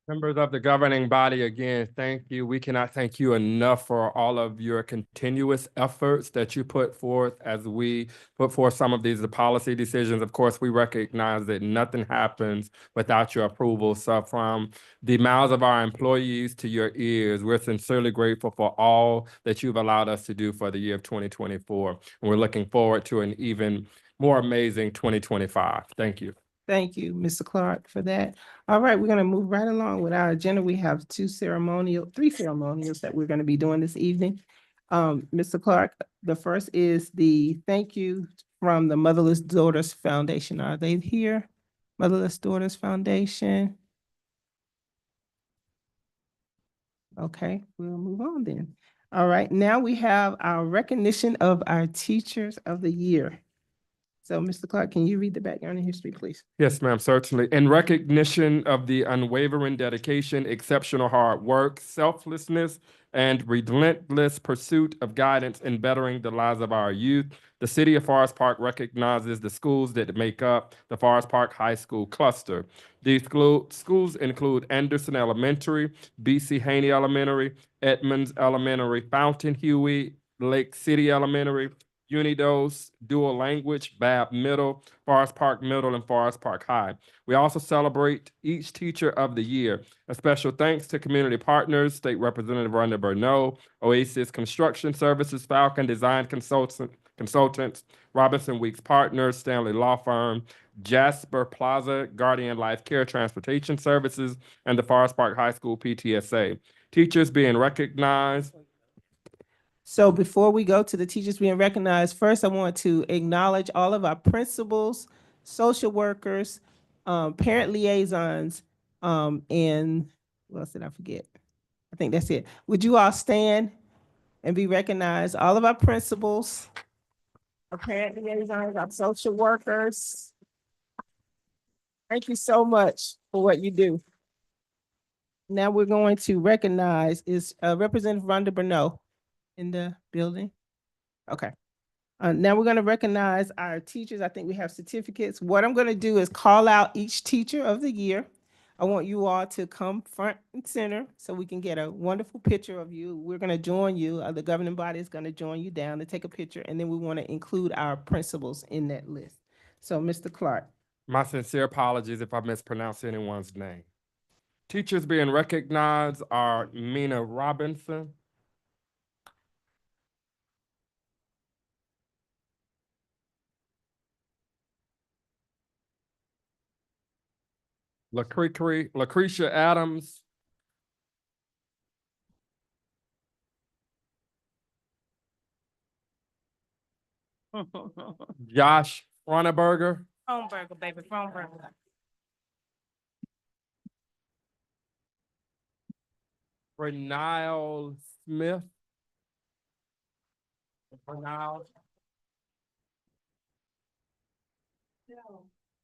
Members of the governing body, again, thank you. We cannot thank you enough for all of your continuous efforts that you put forth as we put forth some of these policy decisions. Of course, we recognize that nothing happens without your approval. So from the mouths of our employees to your ears, we're sincerely grateful for all that you've allowed us to do for the year of 2024. And we're looking forward to an even more amazing 2025. Thank you.
Thank you, Mr. Clark, for that. All right, we're gonna move right along with our agenda. We have three ceremonials that we're gonna be doing this evening. Mr. Clark, the first is the thank you from the Motherless Daughters Foundation. Are they here? Motherless Daughters Foundation. Okay, we'll move on then. All right, now we have our recognition of our Teachers of the Year. So, Mr. Clark, can you read the background and history, please?
Yes, ma'am, certainly. In recognition of the unwavering dedication, exceptional hard work, selflessness, and relentless pursuit of guidance in bettering the lives of our youth, the City of Forest Park recognizes the schools that make up the Forest Park High School cluster. These schools include Anderson Elementary, B.C. Haney Elementary, Edmonds Elementary, Fountain Huey, Lake City Elementary, Unidos, Dual Language, Babb Middle, Forest Park Middle, and Forest Park High. We also celebrate each Teacher of the Year. A special thanks to community partners, State Representative Rhonda Berneau, Oasis Construction Services, Falcon Design Consultants, Robinson Weeks Partners, Stanley Law Firm, Jasper Plaza, Guardian Life Care Transportation Services, and the Forest Park High School PTSA. Teachers being recognized.
So before we go to the teachers being recognized, first I want to acknowledge all of our principals, social workers, parent liaisons, and what else did I forget? I think that's it. Would you all stand and be recognized? All of our principals, our parent liaisons, our social workers. Thank you so much for what you do. Now we're going to recognize Representative Rhonda Berneau in the building. Okay. Now we're going to recognize our teachers. I think we have certificates. What I'm going to do is call out each Teacher of the Year. I want you all to come front and center so we can get a wonderful picture of you. We're going to join you. The governing body is going to join you down to take a picture, and then we want to include our principals in that list. So, Mr. Clark.
My sincere apologies if I mispronounce anyone's name. Teachers being recognized are Mina Robinson, Lucretia Adams, Josh Froneberger,
Fromberger, baby, Fromberger.
Renile Smith.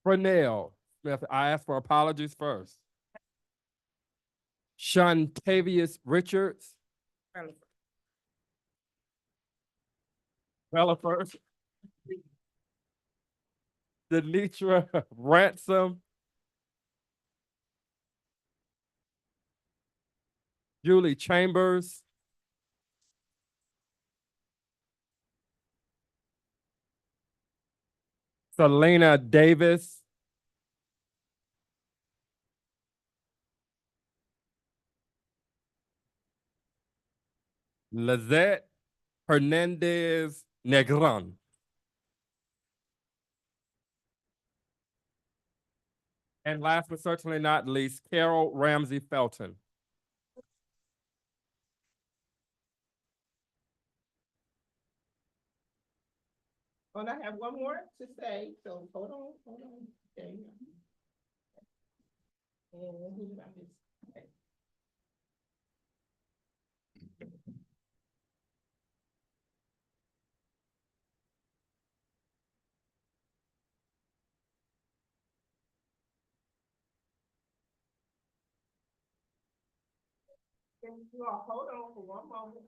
Renelle Smith. I ask for apologies first. Shuntavius Richards. Relaford. Denitra Ransom. Julie Chambers. Selena Davis. Lizette Hernandez Negron. And last but certainly not least, Carol Ramsey Felton.
And I have one more to say, so hold on. There you go. And who did I miss? Okay. Can you all hold on for one moment?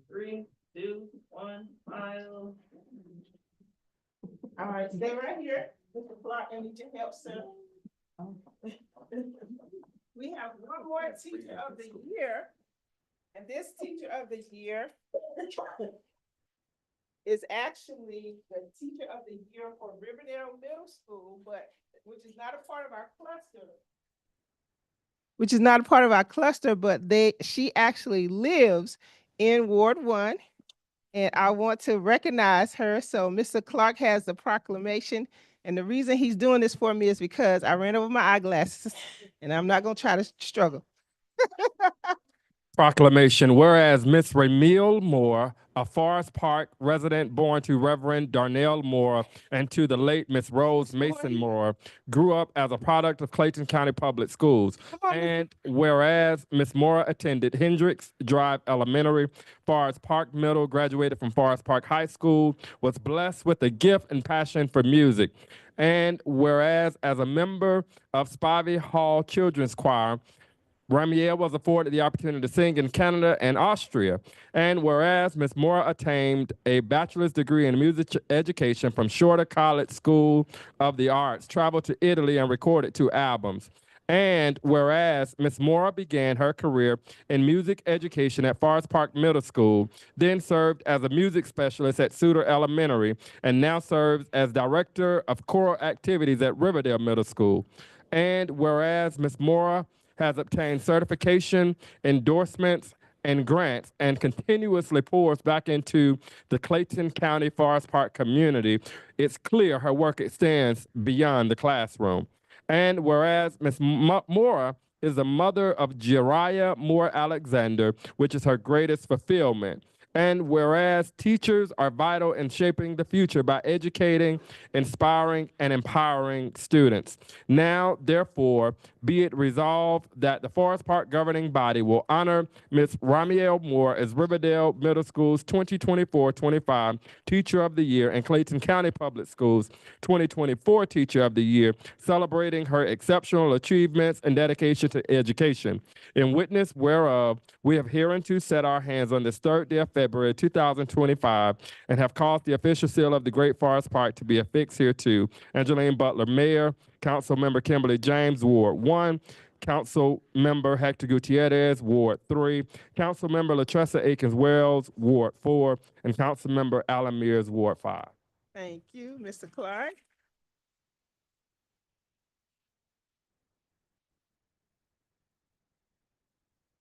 Three, two, one, file. All right, stay right here. Mr. Clark, I need your help, sir. We have one more teacher of the year. And this teacher of the year is actually the teacher of the year for Riverdale Middle School, but which is not a part of our cluster. Which is not a part of our cluster, but she actually lives in Ward 1. And I want to recognize her. So Mr. Clark has the proclamation. And the reason he's doing this for me is because I ran over my eyeglasses and I'm not gonna try to struggle.
Proclamation, whereas Miss Ramil Moore, a Forest Park resident born to Reverend Darnell Moore and to the late Miss Rose Mason Moore, grew up as a product of Clayton County Public Schools. And whereas Miss Moore attended Hendricks Drive Elementary, Forest Park Middle, graduated from Forest Park High School, was blessed with a gift and passion for music. And whereas as a member of Spivey Hall Children's Choir, Ramiel was afforded the opportunity to sing in Canada and Austria. And whereas Ms. Moore attained a bachelor's degree in music education from Shorter College School of the Arts, traveled to Italy and recorded 2 albums. And whereas Ms. Moore began her career in music education at Forest Park Middle School, then served as a music specialist at Suter Elementary, and now serves as director of choral activities at Riverdale Middle School. And whereas Ms. Moore has obtained certification, endorsements, and grants, and continuously pours back into the Clayton County Forest Park community, it's clear her work extends beyond the classroom. And whereas Ms. Moore is the mother of Jeriah Moore Alexander, which is her greatest fulfillment. And whereas teachers are vital in shaping the future by educating, inspiring, and empowering students. Now, therefore, be it resolved that the Forest Park governing body will honor Ms. Ramiel Moore as Riverdale Middle School's 2024-25 Teacher of the Year and Clayton County Public Schools 2024 Teacher of the Year, celebrating her exceptional achievements and dedication to education. In witness whereof, we have hereunto set our hands on this 3rd day of February 2025 and have caused the official seal of the Great Forest Park to be affixed hereto. Angeline Butler, Mayor. Council Member Kimberly James, Ward 1. Council Member Hector Gutierrez, Ward 3. Council Member Latressa Akins Wells, Ward 4. And Council Member Alan Mears, Ward 5.
Thank you, Mr. Clark.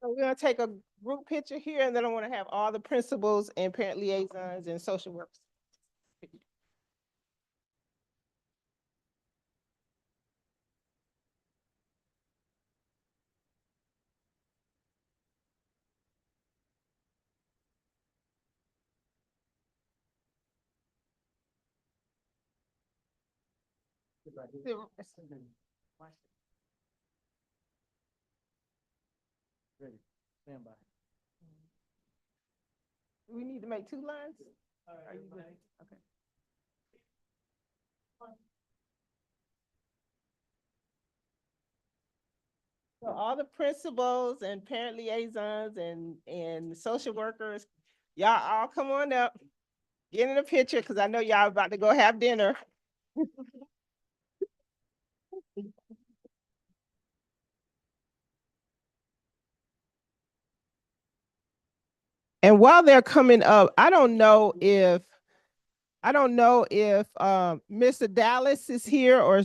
So we're gonna take a group picture here, and then I want to have all the principals and parent liaisons and social workers.
Ready, stand by.
Do we need to make 2 lines? Are you good? Okay. So all the principals and parent liaisons and social workers, y'all all come on up. Get in the picture, because I know y'all about to go have dinner. And while they're coming up, I don't know if Mr. Dallas is here or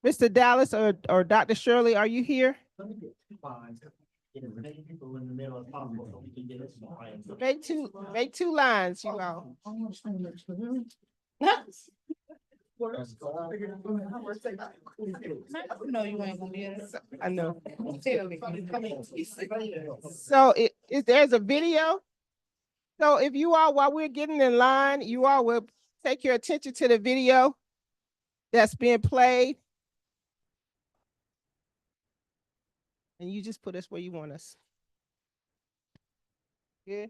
Mr. Dallas or Dr. Shirley, are you here? Make two lines, you all.
No, you ain't gonna be able to.
I know. So if there's a video. So if you all, while we're getting in line, you all will take your attention to the video that's being played. And you just put us where you want us. Good.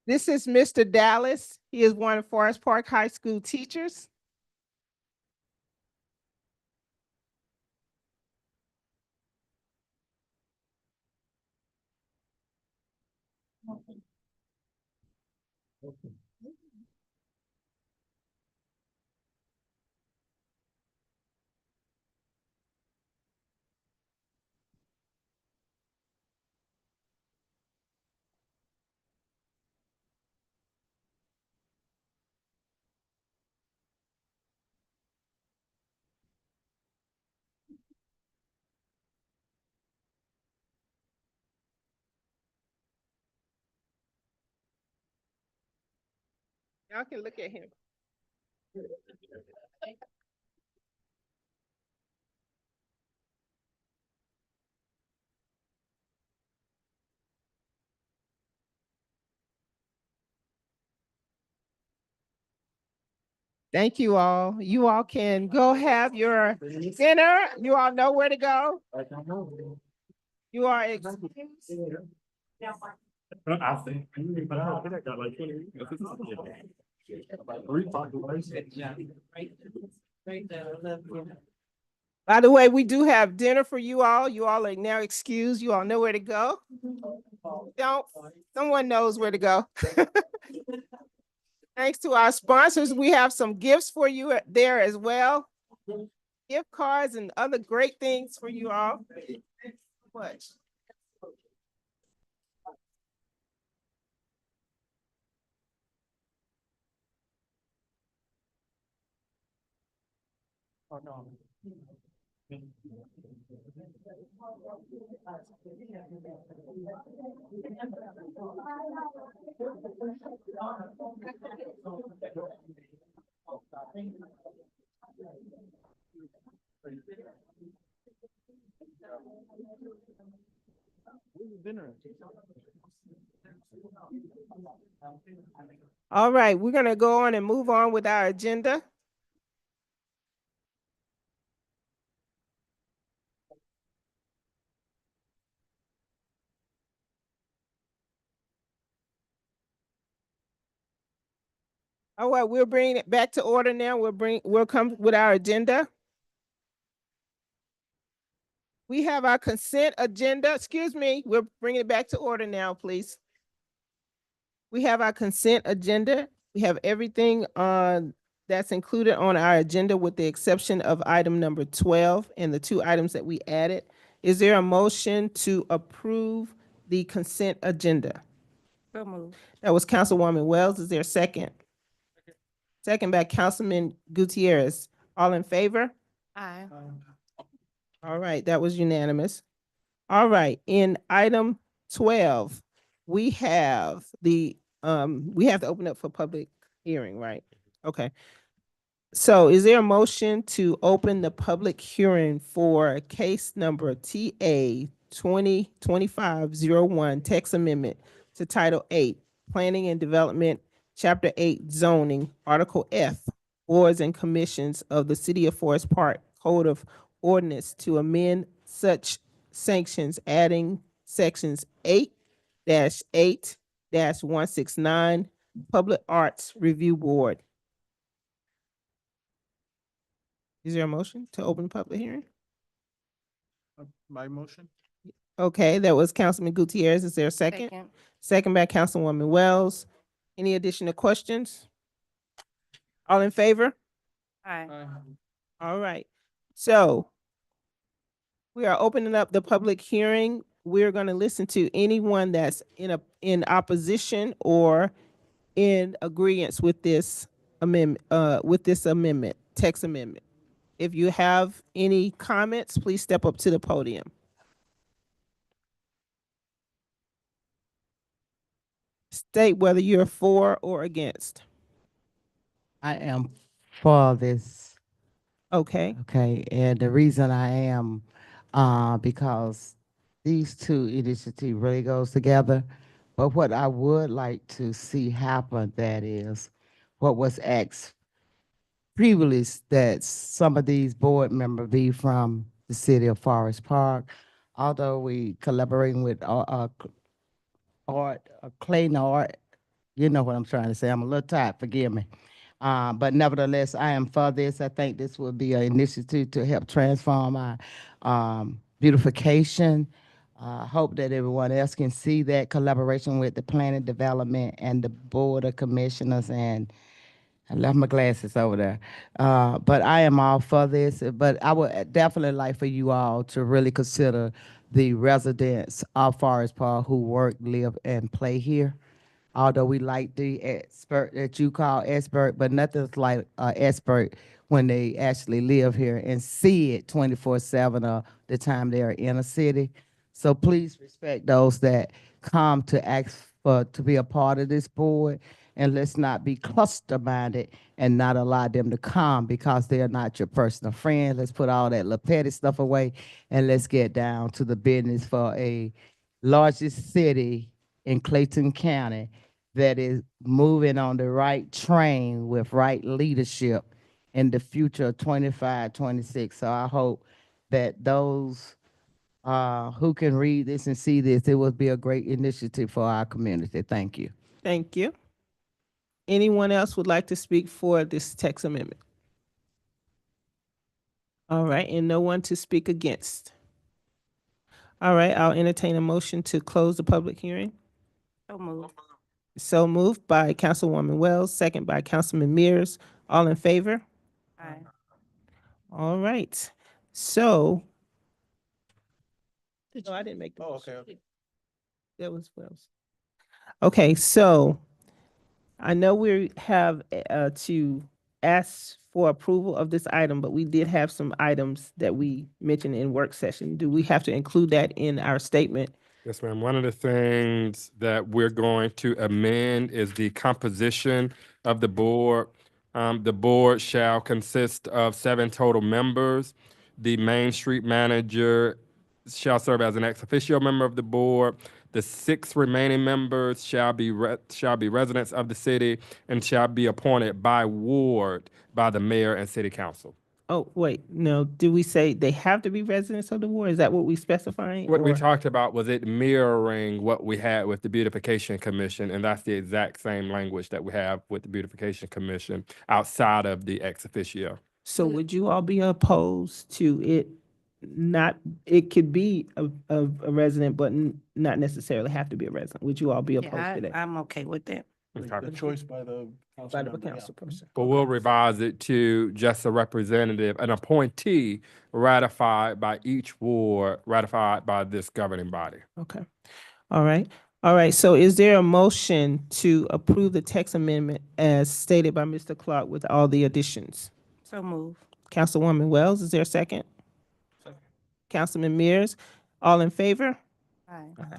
This is Mr. Dallas. He is one of Forest Park High School teachers. Y'all can look at him. Thank you all. You all can go have your dinner. You all know where to go. You are excused. By the way, we do have dinner for you all. You all are now excused. You all know where to go. Someone knows where to go. Thanks to our sponsors, we have some gifts for you there as well. Gift cards and other great things for you all. What? Oh, no. All right, we're gonna go on and move on with our agenda. All right, we'll bring it back to order now. We'll come with our agenda. We have our consent agenda. Excuse me, we're bringing it back to order now, please. We have our consent agenda. We have everything that's included on our agenda with the exception of item number 12 and the 2 items that we added. Is there a motion to approve the consent agenda?
So moved.
That was Councilwoman Wells. Is there a second? Second by Councilman Gutierrez. All in favor?
Aye.
All right, that was unanimous. All right, in item 12, we have we have to open up for public hearing, right? Okay. So is there a motion to open the public hearing for case number TA 2025-01 text amendment to Title 8, Planning and Development Chapter 8 zoning, Article F, boards and commissions of the City of Forest Park Code of Ordinance to amend such sanctions, adding sections 8-169, Public Arts Review Board. Is there a motion to open the public hearing?
My motion?
Okay, that was Councilman Gutierrez. Is there a second? Second by Councilwoman Wells. Any additional questions? All in favor?
Aye.
All right. So we are opening up the public hearing. We're going to listen to anyone that's in opposition or in agreement with this amendment, text amendment. If you have any comments, please step up to the podium. State whether you're for or against.
I am for this,
Okay,
okay, and the reason I am, because these two initiatives really goes together. But what I would like to see happen, that is, what was asked previously, that some of these board members be from the city of Forest Park. Although we collaborating with Clayton Art, you know what I'm trying to say. I'm a little tired, forgive me. But nevertheless, I am for this. I think this will be an initiative to help transform our beautification. Hope that everyone else can see that collaboration with the planning development and the board of commissioners, and I left my glasses over there. But I am all for this, but I would definitely like for you all to really consider the residents of Forest Park who work, live, and play here. Although we like the expert that you call expert, but nothing's like expert when they actually live here and see it 24/7 of the time they are in a city. So please respect those that come to ask to be a part of this board, and let's not be cluster-minded and not allow them to come because they are not your personal friend. Let's put all that little petty stuff away and let's get down to the business for a largest city in Clayton County that is moving on the right train with right leadership in the future of 25, 26. So I hope that those who can read this and see this, it will be a great initiative for our community. Thank you.
thank you. Anyone else would like to speak for this text amendment? All right, and no one to speak against. All right, I'll entertain a motion to close the public hearing.
So move.
So moved by Councilwoman Wells, second by Councilman Mears. All in favor?
Aye.
All right. So. No, I didn't make the motion.
Okay.
That was Wells. Okay, so I know we have to ask for approval of this item, but we did have some items that we mentioned in work session. Do we have to include that in our statement?
Yes, ma'am. One of the things that we're going to amend is the composition of the board. The board shall consist of 7 total members. The Main Street manager shall serve as an ex officio member of the board. The 6 remaining members shall be residents of the city and shall be appointed by ward by the mayor and city council.
Oh, wait, no, do we say they have to be residents of the ward? Is that what we specifying?
What we
or-
talked about was it mirroring what we had with the Beautification Commission, and that's the exact same language that we have with the Beautification Commission outside of the ex officio.
So would you all be opposed to it not, it could be a resident, but not necessarily have to be a resident? Would you all be opposed to
Yeah,
that?
I'm okay with that.
The choice by the council
By the
member, yeah.
council person.
But we'll revise it to just a representative, an appointee ratified by each ward, ratified by this governing body.
Okay. All right. All right. So is there a motion to approve the text amendment as stated by Mr. Clark with all the additions?
So move.
Councilwoman Wells, is there a second?
Second.
Councilman Mears, all in favor?
Aye.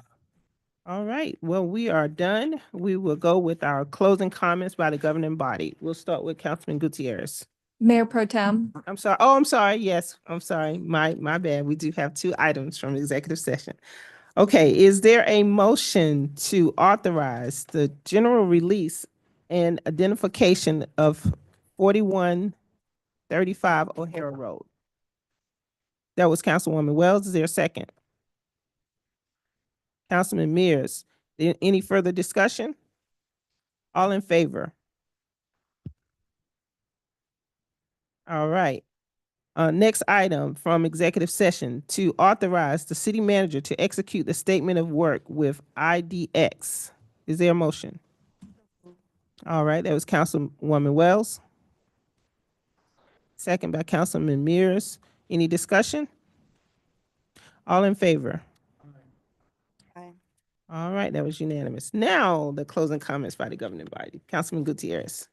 All right. Well, we are done. We will go with our closing comments by the governing body. We'll start with Councilman Gutierrez.
Mayor Pro Tem,
I'm sorry. Oh, I'm sorry. Yes, I'm sorry. My bad. We do have 2 items from executive session. Okay, is there a motion to authorize the general release and identification of 4135 O'Hara Road. That was Councilwoman Wells. Is there a second? Councilman Mears. Any further discussion? All in favor? All right. Next item from executive session, to authorize the city manager to execute the statement of work with IDX. Is there a motion? All right, that was Councilwoman Wells. Second by Councilman Mears. Any discussion? All in favor?
Aye.
All right, that was unanimous. Now, the closing comments by the governing body. Councilman Gutierrez.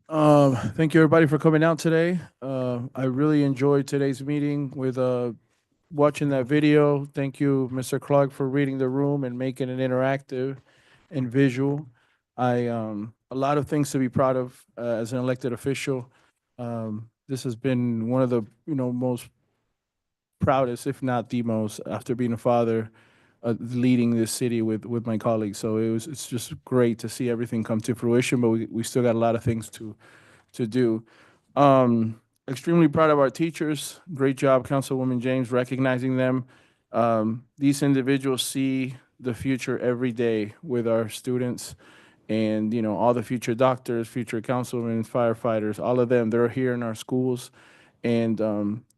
Thank you, everybody, for coming out today. I really enjoyed today's meeting with, watching that video. Thank you, Mr. Clark, for reading the room and making it interactive and visual. A lot of things to be proud of, as an elected official. This has been one of the, most proudest, if not the most, after being a father, leading this city with my colleagues. So it's just great to see everything come to fruition, but we still got a lot of things to do. Extremely proud of our teachers. Great job, Councilwoman James, recognizing them. These individuals see the future every day with our students, and all the future doctors, future councilmen, firefighters, all of them, they're here in our schools, and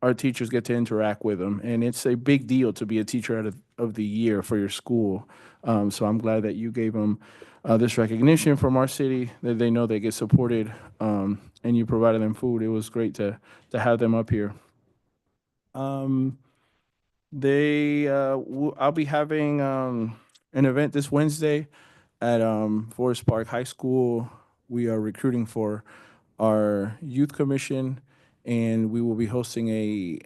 our teachers get to interact with them. And it's a big deal to be a teacher of the year for your school. So I'm glad that you gave them this recognition from our city, that they know they get supported, and you provided them food. It was great to have them up here. I'll be having an event this Wednesday at Forest Park High School. We are recruiting for our youth commission, and we will be hosting a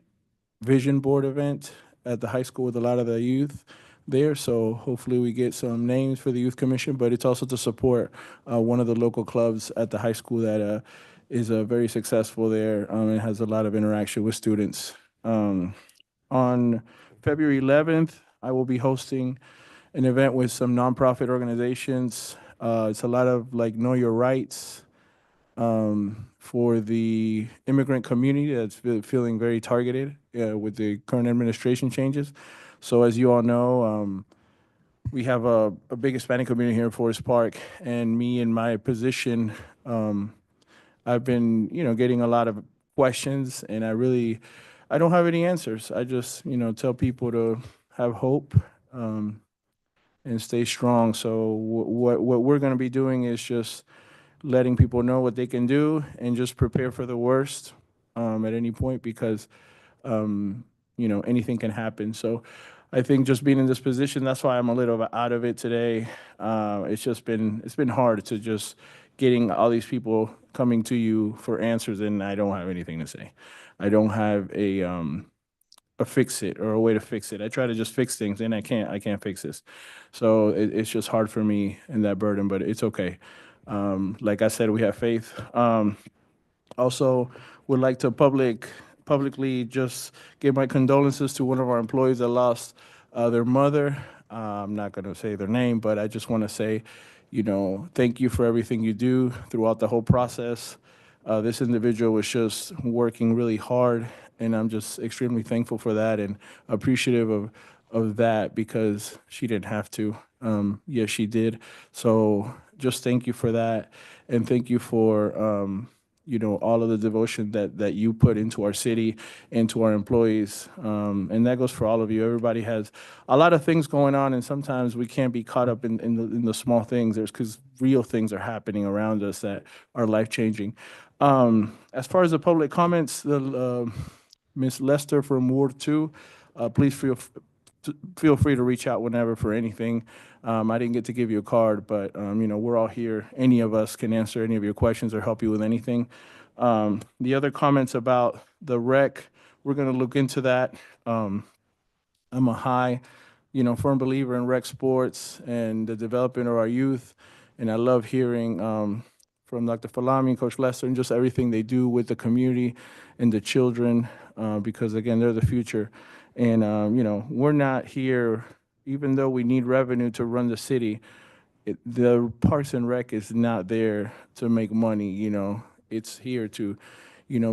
vision board event at the high school with a lot of the youth there. So hopefully we get some names for the youth commission, but it's also to support one of the local clubs at the high school that is very successful there, and has a lot of interaction with students. On February 11th, I will be hosting an event with some nonprofit organizations. It's a lot of like Know Your Rights, for the immigrant community that's feeling very targeted with the current administration changes. So as you all know, we have a big Hispanic community here in Forest Park, and me in my position, I've been, getting a lot of questions, and I don't have any answers. I just, tell people to have hope, and stay strong. So what we're going to be doing is just letting people know what they can do, and just prepare for the worst at any point, because anything can happen. So I think just being in this position, that's why I'm a little out of it today. It's been hard to just getting all these people coming to you for answers, and I don't have anything to say. I don't have a fix it or a way to fix it. I try to just fix things, and I can't fix this. So it's just hard for me and that burden, but it's okay. Like I said, we have faith. Also would like to publicly just give my condolences to one of our employees that lost their mother. I'm not going to say their name, but I just want to say, thank you for everything you do throughout the whole process. This individual was just working really hard, and I'm just extremely thankful for that and appreciative of that, because she didn't have to. Yes, she did. So just thank you for that, and thank you for all of the devotion that you put into our city and to our employees. And that goes for all of you. Everybody has a lot of things going on, and sometimes we can't be caught up in the small things. Because real things are happening around us that are life-changing. As far as the public comments, Ms. Lester from Ward 2, please feel free to reach out whenever for anything. I didn't get to give you a card, but we're all here. Any of us can answer any of your questions or help you with anything. The other comments about the rec, we're going to look into that. I'm a firm believer in rec sports and the development of our youth, and I love hearing from Dr. Falami, Coach Lester, and just everything they do with the community and the children, because again, they're the future. And we're not here, even though we need revenue to run the city, the Parks and Rec is not there to make money, it's here to,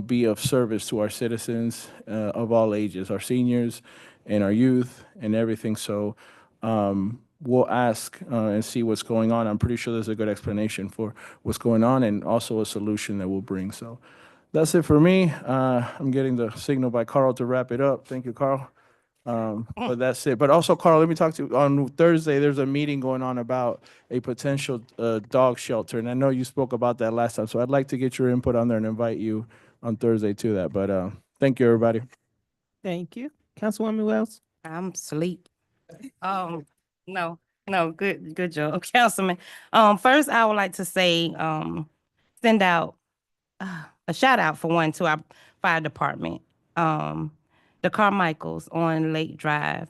be of service to our citizens of all ages, our seniors and our youth and everything. So we'll ask and see what's going on. I'm pretty sure there's a good explanation for what's going on and also a solution that we'll bring. So that's it for me. I'm getting the signal by Carl to wrap it up. Thank you, Carl. But that's it. But also, Carl, let me talk to you. On Thursday, there's a meeting going on about a potential dog shelter. And I know you spoke about that last time. So I'd like to get your input on there and invite you on Thursday to that. But thank you, everybody.
Thank you. Councilwoman Wells?
I'm asleep. No, good job, Councilman. First, I would like to say, send out a shout out for one to our fire department. The Carmichaels on Lake Drive,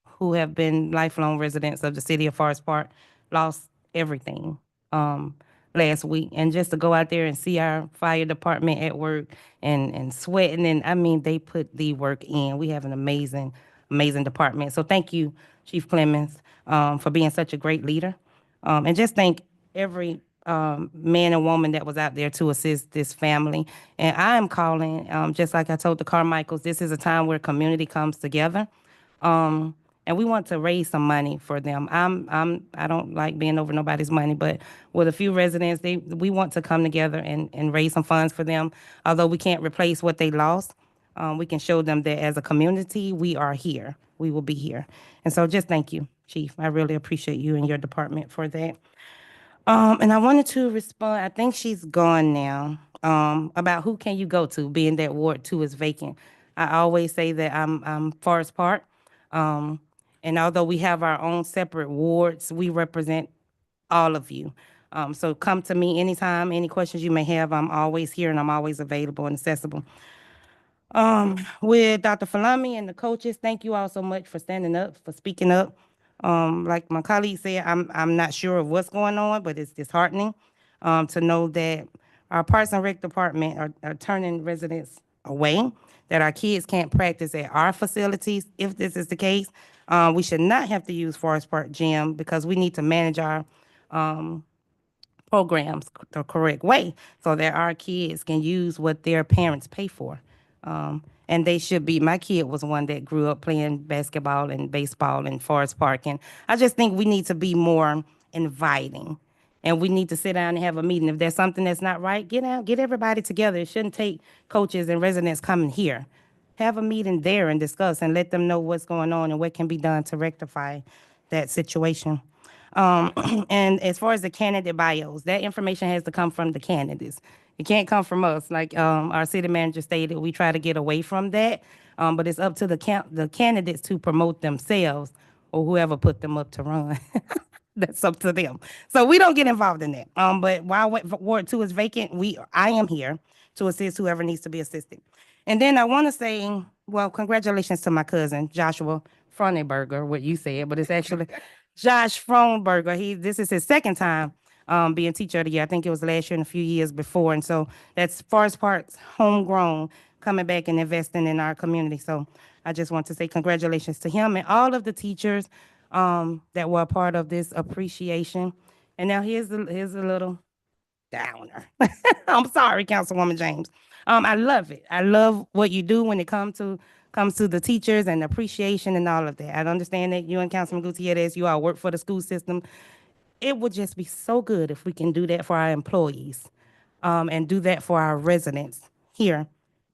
who have been lifelong residents of the city of Forest Park, lost everything last week. And just to go out there and see our fire department at work and sweating, and I mean, they put the work in. We have an amazing department. So thank you, Chief Clemens, for being such a great leader. And just thank every man and woman that was out there to assist this family. And I am calling, just like I told the Carmichaels, this is a time where community comes together. And we want to raise some money for them. I don't like being over nobody's money, but with a few residents, we want to come together and raise some funds for them. Although we can't replace what they lost, we can show them that as a community, we are here. We will be here. And so just thank you, Chief. I really appreciate you and your department for that. And I wanted to respond, I think she's gone now, about who can you go to, being that Ward 2 is vacant. I always say that I'm Forest Park. And although we have our own separate wards, we represent all of you. So come to me anytime, any questions you may have. I'm always here and I'm always available and accessible. With Dr. Falami and the coaches, thank you all so much for standing up, for speaking up. Like my colleague said, I'm not sure of what's going on, but it's disheartening to know that our Parks and Rec department are turning residents away, that our kids can't practice at our facilities. If this is the case, we should not have to use Forest Park Gym because we need to manage our programs the correct way so that our kids can use what their parents pay for. And they should be, my kid was one that grew up playing basketball and baseball in Forest Park. And I just think we need to be more inviting. And we need to sit down and have a meeting. If there's something that's not right, get out, get everybody together. It shouldn't take coaches and residents coming here. Have a meeting there and discuss and let them know what's going on and what can be done to rectify that situation. And as far as the candidate bios, that information has to come from the candidates. It can't come from us. Like our city manager stated, we try to get away from that, but it's up to the candidates to promote themselves or whoever put them up to run. That's up to them. So we don't get involved in that. But while Ward 2 is vacant, I am here to assist whoever needs to be assisted. And then I want to say, well, congratulations to my cousin, Joshua Fronenberger, what you said, but it's actually Josh Fronenberger. This is his second time being teacher of the year. I think it was last year and a few years before. And so that's Forest Park's homegrown coming back and investing in our community. So I just want to say congratulations to him and all of the teachers that were a part of this appreciation. And now here's a little downer. I'm sorry, Councilwoman James. I love it. I love what you do when it comes to the teachers and appreciation and all of that. I understand that you and Councilman Gutierrez, you all work for the school system. It would just be so good if we can do that for our employees and do that for our residents here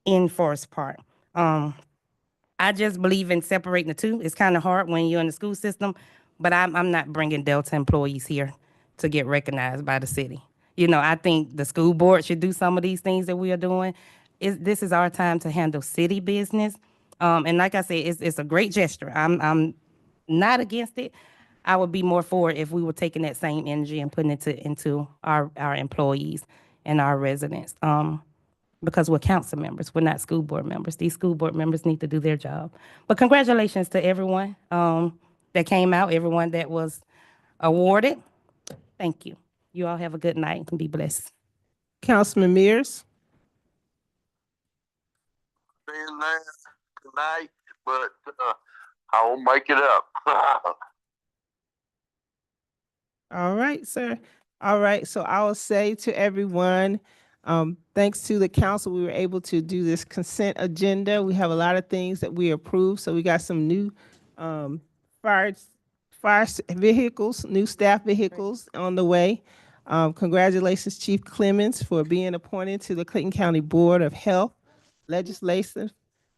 in Forest Park. I just believe in separating the two. It's kind of hard when you're in the school system, but I'm not bringing Delta employees here to get recognized by the city. You know, I think the school board should do some of these things that we are doing. This is our time to handle city business. And like I said, it's a great gesture. I'm not against it. I would be more for it if we were taking that same energy and putting it into our employees and our residents. Because we're council members, we're not school board members. These school board members need to do their job. But congratulations to everyone that came out, everyone that was awarded. Thank you. You all have a good night and be blessed.
Councilman Mears?
Being there tonight, but I will make it up.
All right, sir. All right, so I will say to everyone, thanks to the council, we were able to do this consent agenda. We have a lot of things that we approved, so we got some new um, fire, vehicles, new staff vehicles on the way. Congratulations, Chief Clemens, for being appointed to the Clayton County Board of Health Legislation.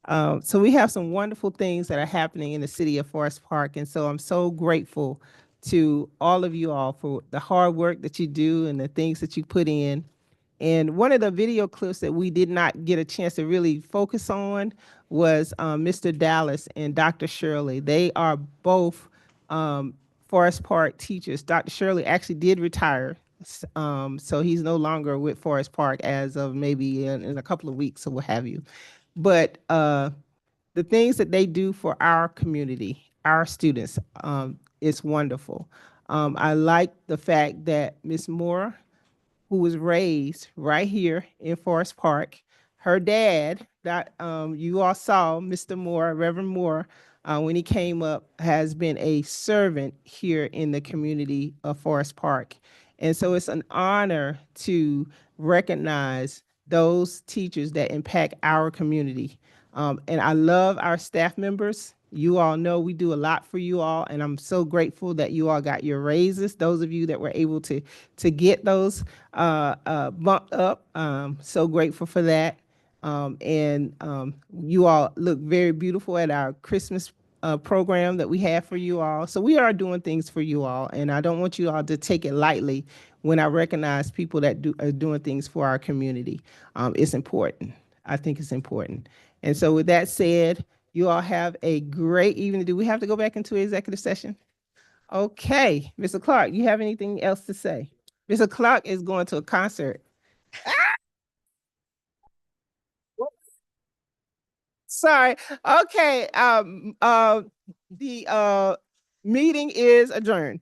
So we have some wonderful things that are happening in the city of Forest Park, and so I'm so grateful to all of you all for the hard work that you do and the things that you put in. And one of the video clips that we did not get a chance to really focus on was Mr. Dallas and Dr. Shirley. They are both Forest Park teachers. Dr. Shirley actually did retire, so he's no longer with Forest Park as of maybe in a couple of weeks or what have you. But the things that they do for our community, our students, is wonderful. I like the fact that Miss Moore, who was raised right here in Forest Park, her dad, that you all saw, Mr. Moore, Reverend Moore, when he came up, has been a servant here in the community of Forest Park. And so it's an honor to recognize those teachers that impact our community. And I love our staff members. You all know we do a lot for you all, and I'm so grateful that you all got your raises. Those of you that were able to get those bumped up, so grateful for that. You all look very beautiful at our Christmas program that we have for you all. So we are doing things for you all, and I don't want you all to take it lightly when I recognize people that are doing things for our community. It's important. I think it's important. And so with that said, you all have a great evening. Do we have to go back into executive session? Okay, Mr. Clark, you have anything else to say? Mr. Clark is going to a concert. Sorry. Okay, the meeting is adjourned.